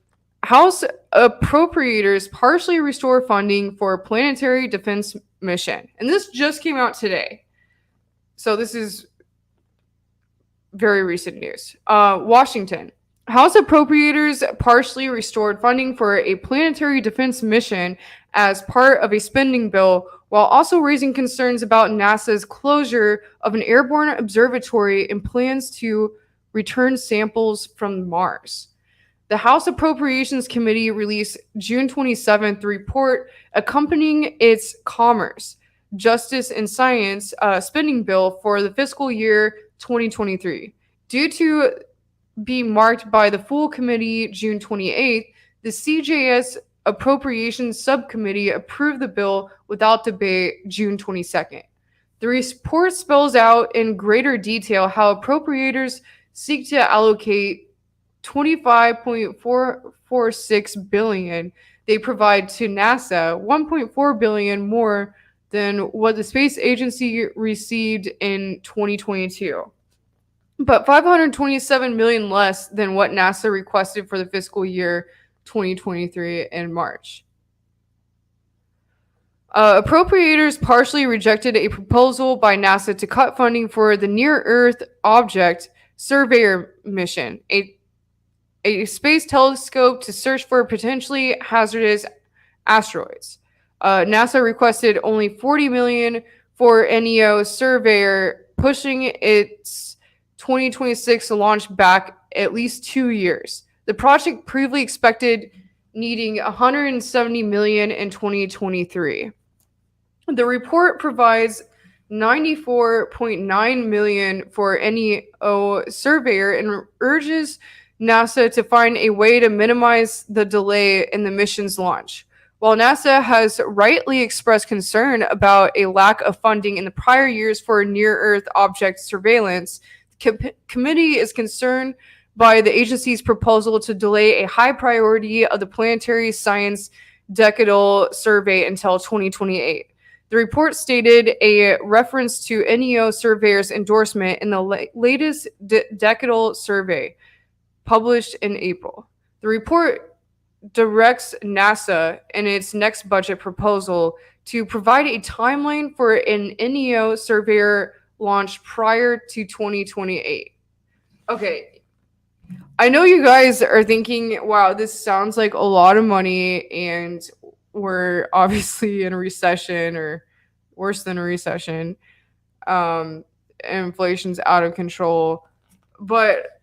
House appropriators partially restore funding for planetary defense mission. And this just came out today. So this is very recent news. Washington. House appropriators partially restored funding for a planetary defense mission as part of a spending bill, while also raising concerns about NASA's closure of an airborne observatory and plans to return samples from Mars. The House Appropriations Committee released June 27th the report accompanying its Commerce, Justice, and Science spending bill for the fiscal year 2023. Due to be marked by the full committee June 28th, the CJS Appropriations Subcommittee approved the bill without debate June 22nd. The report spells out in greater detail how appropriators seek to allocate $25.446 billion they provide to NASA, $1.4 billion more than what the space agency received in 2022. but 527 million less than what NASA requested for the fiscal year 2023 in March. Appropriators partially rejected a proposal by NASA to cut funding for the Near Earth Object Surveyor mission, a space telescope to search for potentially hazardous asteroids. NASA requested only 40 million for NEO Surveyor, pushing its 2026 launch back at least 2 years. The project previously expected needing 170 million in 2023. The report provides 94.9 million for NEO Surveyor and urges NASA to find a way to minimize the delay in the mission's launch. While NASA has rightly expressed concern about a lack of funding in the prior years for near-Earth object surveillance, the committee is concerned by the agency's proposal to delay a high priority of the planetary science decadal survey until 2028. The report stated a reference to NEO Surveyor's endorsement in the latest decadal survey published in April. The report directs NASA in its next budget proposal to provide a timeline for an NEO Surveyor launch prior to 2028. Okay, I know you guys are thinking, wow, this sounds like a lot of money, and we're obviously in a recession or worse than a recession. Inflation's out of control. But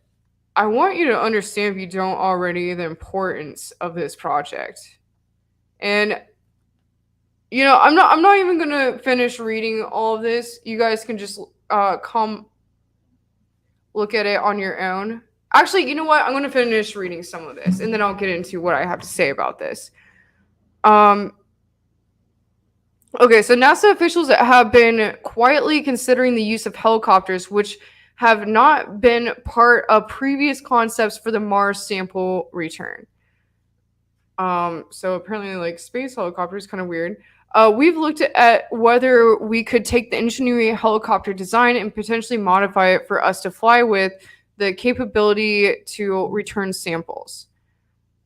I want you to understand, if you don't already, the importance of this project. And I'm not even gonna finish reading all of this. You guys can just come look at it on your own. Actually, you know what? I'm gonna finish reading some of this, and then I'll get into what I have to say about this. Okay, so NASA officials have been quietly considering the use of helicopters, which have not been part of previous concepts for the Mars sample return. So apparently, like, space helicopters, kind of weird. We've looked at whether we could take the engineering helicopter design and potentially modify it for us to fly with the capability to return samples.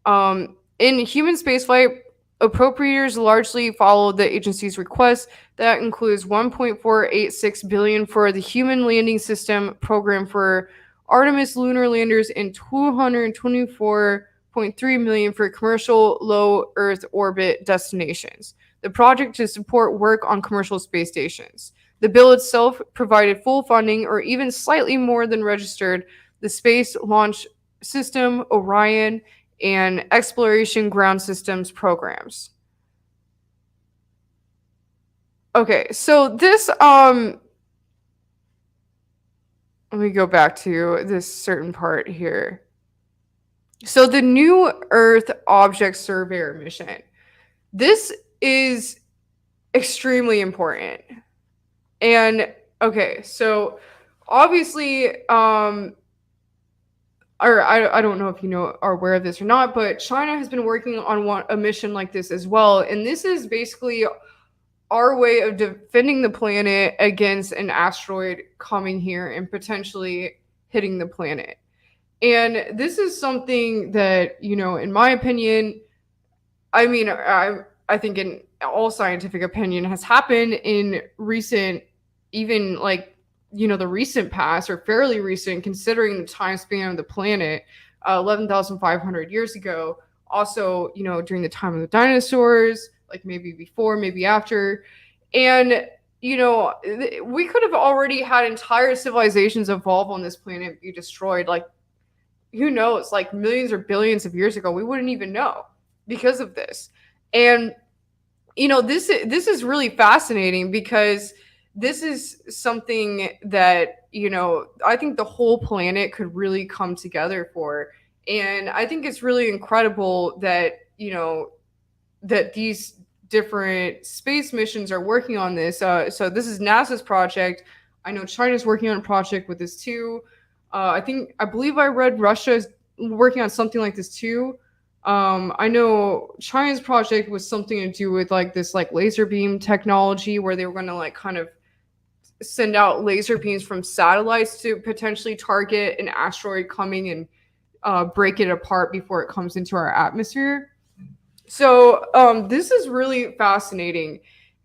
In human spaceflight, appropriators largely followed the agency's request. That includes 1.486 billion for the Human Landing System program for Artemis lunar landers and 224.3 million for commercial low Earth orbit destinations. The project to support work on commercial space stations. The bill itself provided full funding, or even slightly more than registered, the Space Launch System, Orion, and Exploration Ground Systems programs. Okay, so this, let me go back to this certain part here. So the New Earth Object Surveyor mission. This is extremely important. And, okay, so obviously, or I don't know if you are aware of this or not, but China has been working on a mission like this as well. And this is basically our way of defending the planet against an asteroid coming here and potentially hitting the planet. And this is something that, in my opinion, I mean, I think in all scientific opinion, has happened in recent, even like, the recent past, or fairly recent, considering the time span of the planet, 11,500 years ago. Also, during the time of the dinosaurs, like maybe before, maybe after. And, we could have already had entire civilizations evolve on this planet, be destroyed. Like, who knows, like millions or billions of years ago, we wouldn't even know because of this. And, this is really fascinating, because this is something that, I think the whole planet could really come together for. And I think it's really incredible that, that these different space missions are working on this. So this is NASA's project. I know China's working on a project with this too. I believe I read Russia's working on something like this too. I know China's project was something to do with like this like laser beam technology, where they were going to like kind of send out laser beams from satellites to potentially target an asteroid coming and break it apart before it comes into our atmosphere. So this is really fascinating.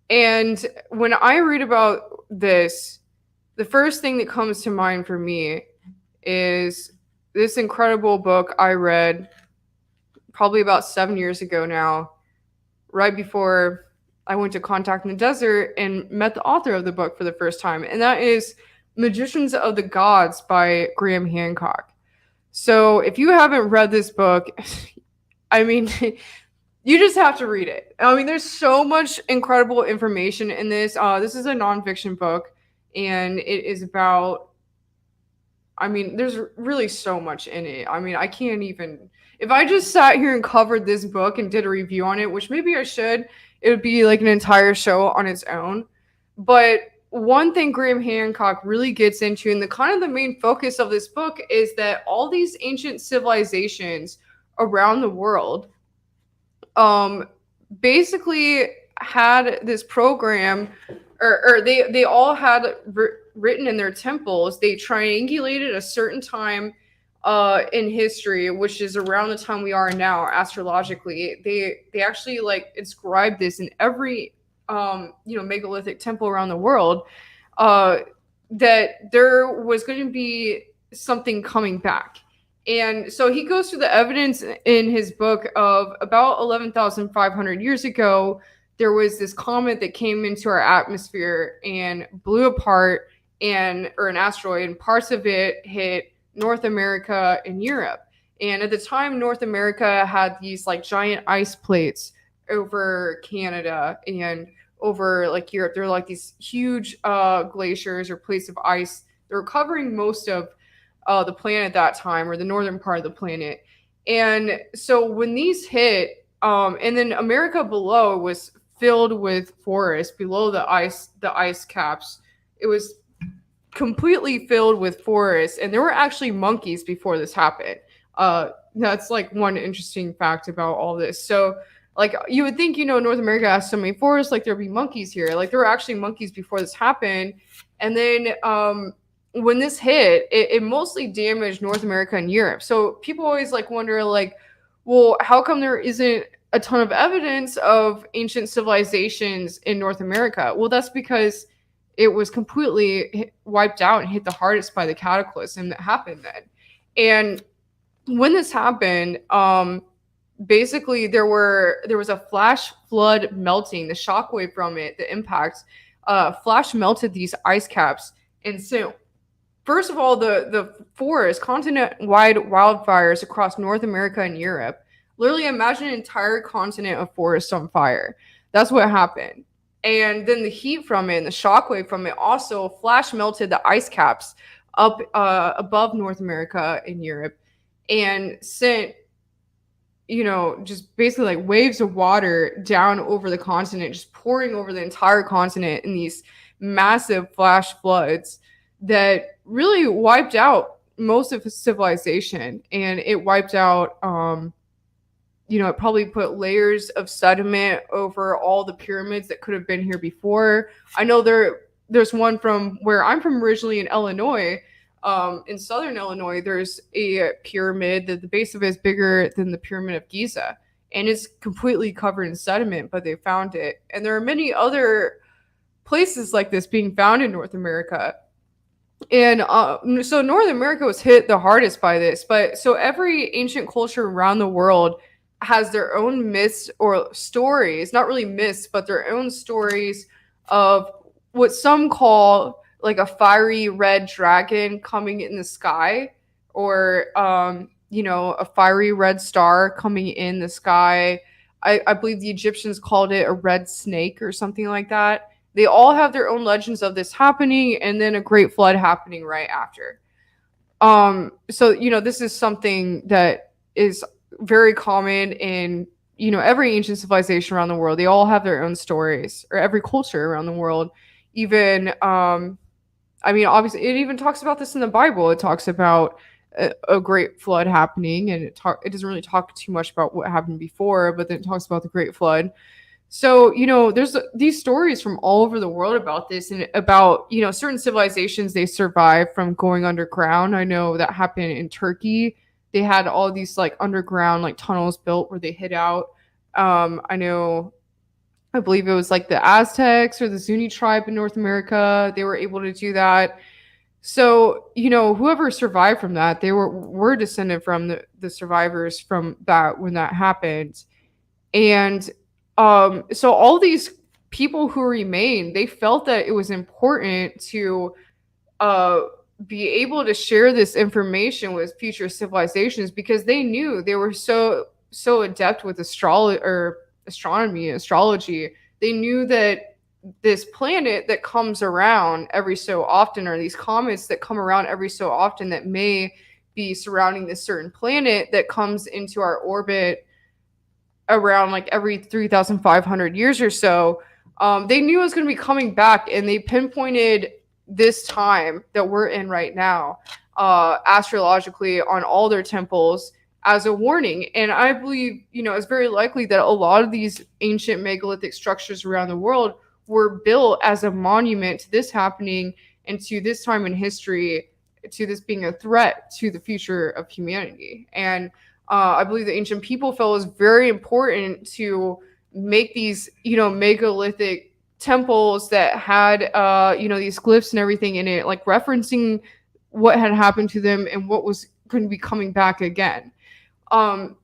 And when I read about this, the first thing that comes to mind for me is this incredible book I read probably about 7 years ago now, right before I went to Contact in the Desert and met the author of the book for the first time. And that is Magicians of the Gods by Graham Hancock. So if you haven't read this book, I mean, you just have to read it. I mean, there's so much incredible information in this. This is a nonfiction book, and it is about, I mean, there's really so much in it. I mean, I can't even, if I just sat here and covered this book and did a review on it, which maybe I should, it would be like an entire show on its own. But one thing Graham Hancock really gets into, and the kind of the main focus of this book, is that all these ancient civilizations around the world basically had this program, or they all had written in their temples, they triangulated a certain time in history, which is around the time we are now astrologically. They actually like inscribed this in every megalithic temple around the world, that there was going to be something coming back. And so he goes through the evidence in his book of about 11,500 years ago, there was this comet that came into our atmosphere and blew apart, or an asteroid, and parts of it hit North America and Europe. And at the time, North America had these like giant ice plates over Canada and over like Europe. There were like these huge glaciers or plates of ice. They were covering most of the planet at that time, or the northern part of the planet. And so when these hit, and then America below was filled with forest below the ice caps. It was completely filled with forests, and there were actually monkeys before this happened. That's like one interesting fact about all this. So like you would think, North America has so many forests, like there'd be monkeys here. Like there were actually monkeys before this happened. And then when this hit, it mostly damaged North America and Europe. So people always like wonder, like, well, how come there isn't a ton of evidence of ancient civilizations in North America? Well, that's because it was completely wiped out and hit the hardest by the cataclysm that happened then. And when this happened, basically there was a flash flood melting, the shockwave from it, the impact, flash melted these ice caps. And so first of all, the forest, continent-wide wildfires across North America and Europe. Literally imagine an entire continent of forest on fire. That's what happened. And then the heat from it and the shockwave from it also flash melted the ice caps up above North America and Europe, and sent, just basically like waves of water down over the continent, just pouring over the entire continent in these massive flash floods that really wiped out most of civilization. And it wiped out, it probably put layers of sediment over all the pyramids that could have been here before. I know there's one from where I'm from originally in Illinois, in southern Illinois. There's a pyramid that the base of it is bigger than the Pyramid of Giza, and it's completely covered in sediment, but they found it. And there are many other places like this being found in North America. And so North America was hit the hardest by this. But so every ancient culture around the world has their own myths or stories, not really myths, but their own stories of what some call like a fiery red dragon coming in the sky, or, a fiery red star coming in the sky. I believe the Egyptians called it a red snake or something like that. They all have their own legends of this happening, and then a great flood happening right after. So, this is something that is very common in, every ancient civilization around the world. They all have their own stories, or every culture around the world. Even, obviously, it even talks about this in the Bible. It talks about a great flood happening, and it doesn't really talk too much about what happened before, but then it talks about the great flood. So, there's these stories from all over the world about this and about, certain civilizations they survived from going underground. I know that happened in Turkey. They had all these like underground like tunnels built where they hid out. I believe it was like the Aztecs or the Zuni tribe in North America. They were able to do that. So, whoever survived from that, they were descended from the survivors from that when that happened. And so all these people who remain, they felt that it was important to uh, be able to share this information with future civilizations because they knew they were so adept with astrology. They knew that this planet that comes around every so often, or these comets that come around every so often, that may be surrounding this certain planet that comes into our orbit around like every 3,500 years or so. They knew it was going to be coming back, and they pinpointed this time that we're in right now, astrologically on all their temples as a warning. And I believe, it's very likely that a lot of these ancient megalithic structures around the world were built as a monument to this happening and to this time in history, to this being a threat to the future of humanity. And I believe the ancient people felt it was very important to make these, megalithic temples that had, these glyphs and everything in it, like referencing what had happened to them and what was going to be coming back again.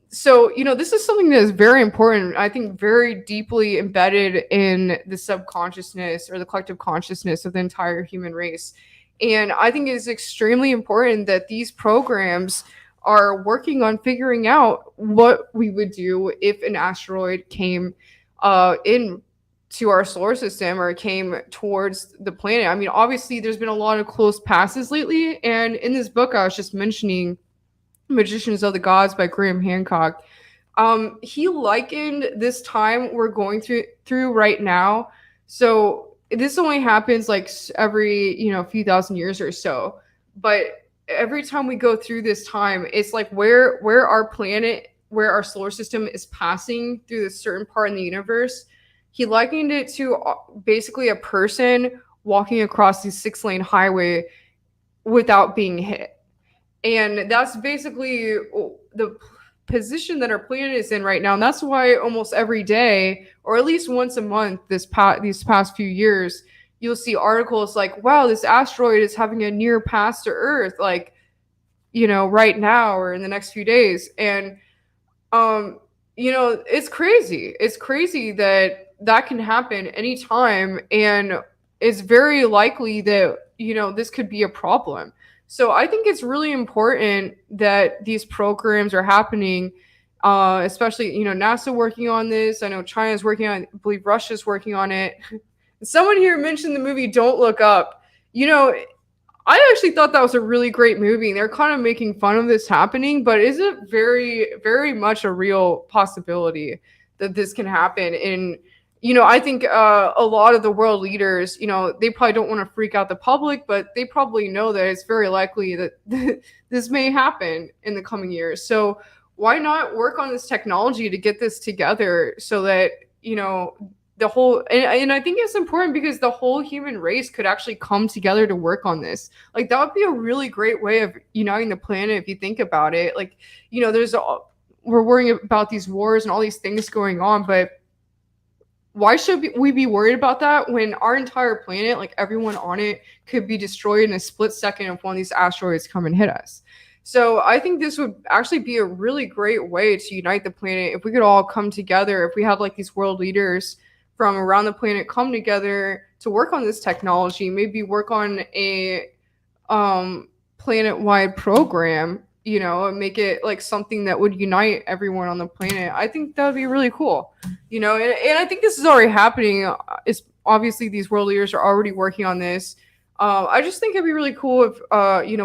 So, this is something that is very important. I think very deeply embedded in the subconsciousness or the collective consciousness of the entire human race. And I think it is extremely important that these programs are working on figuring out what we would do if an asteroid came in to our solar system or came towards the planet. I mean, obviously, there's been a lot of close passes lately. And in this book, I was just mentioning Magicians of the Gods by Graham Hancock. He likened this time we're going through right now. So this only happens like every, few thousand years or so. But every time we go through this time, it's like where our planet, where our solar system is passing through this certain part in the universe. He likened it to basically a person walking across the 6-lane highway without being hit. And that's basically the position that our planet is in right now. And that's why almost every day, or at least once a month these past few years, you'll see articles like, wow, this asteroid is having a near pass to Earth, like, right now or in the next few days. And, it's crazy. It's crazy that can happen anytime. And it's very likely that, this could be a problem. So I think it's really important that these programs are happening, especially, NASA working on this. I know China's working on it. I believe Russia's working on it. Someone here mentioned the movie Don't Look Up. I actually thought that was a really great movie. They're kind of making fun of this happening, but is it very, very much a real possibility that this can happen? And, I think a lot of the world leaders, they probably don't want to freak out the public, but they probably know that it's very likely that this may happen in the coming years. So why not work on this technology to get this together so that, the whole, and I think it's important because the whole human race could actually come together to work on this. Like that would be a really great way of uniting the planet if you think about it. Like, we're worrying about these wars and all these things going on, but why should we be worried about that when our entire planet, like everyone on it, could be destroyed in a split second if one of these asteroids come and hit us? So I think this would actually be a really great way to unite the planet if we could all come together, if we have like these world leaders from around the planet come together to work on this technology, maybe work on a planet-wide program, and make it like something that would unite everyone on the planet. I think that would be really cool, and I think this is already happening. It's obviously these world leaders are already working on this. I just think it'd be really cool if,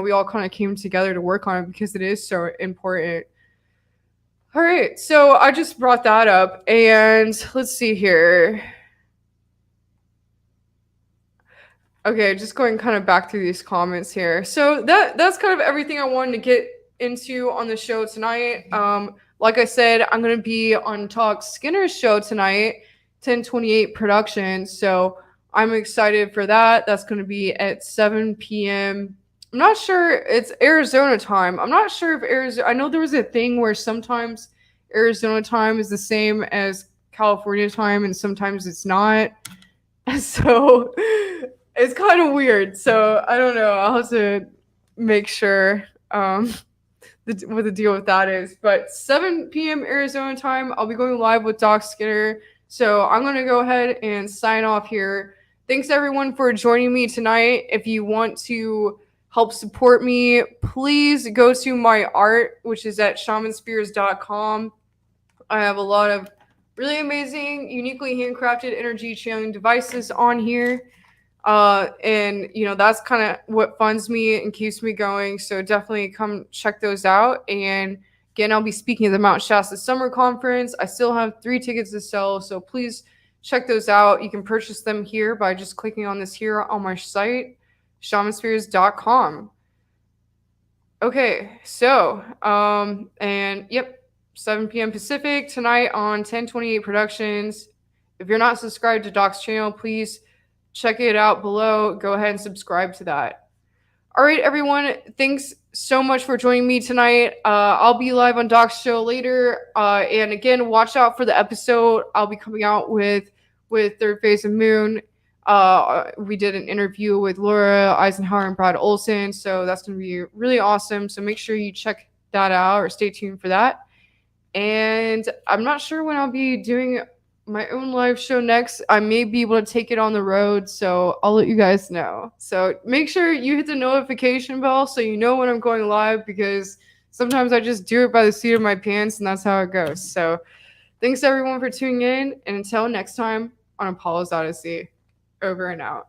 we all kind of came together to work on it because it is so important. All right, so I just brought that up, and let's see here. Okay, just going kind of back through these comments here. So that's kind of everything I wanted to get into on the show tonight. Like I said, I'm going to be on Talk Skinner's show tonight, 1028 Productions. So I'm excited for that. That's going to be at 7 p.m. I'm not sure. It's Arizona time. I'm not sure if Arizona. I know there was a thing where sometimes Arizona time is the same as California time, and sometimes it's not. So it's kind of weird. So I don't know. I'll have to make sure what the deal with that is. But 7 p.m. Arizona time, I'll be going live with Doc Skinner. So I'm going to go ahead and sign off here. Thanks everyone for joining me tonight. If you want to help support me, please go to my art, which is at shamanspears.com. I have a lot of really amazing, uniquely handcrafted energy channeling devices on here. And that's kind of what funds me and keeps me going. So definitely come check those out. And again, I'll be speaking at the Mount Shasta Summer Conference. I still have 3 tickets to sell, so please check those out. You can purchase them here by just clicking on this here on my site, shamanspears.com. Okay, so and yep, 7 p.m. Pacific tonight on 1028 Productions. If you're not subscribed to Doc's channel, please check it out below. Go ahead and subscribe to that. All right, everyone. Thanks so much for joining me tonight. I'll be live on Doc's show later. And again, watch out for the episode I'll be coming out with Third Phase of Moon. We did an interview with Laura Eisenhower and Brad Olson. So that's going to be really awesome. So make sure you check that out or stay tuned for that. And I'm not sure when I'll be doing my own live show next. I may be able to take it on the road, so I'll let you guys know. So make sure you hit the notification bell so you know when I'm going live, because sometimes I just do it by the seat of my pants, and that's how it goes. So thanks everyone for tuning in, and until next time on Apollo's Odyssey, over and out.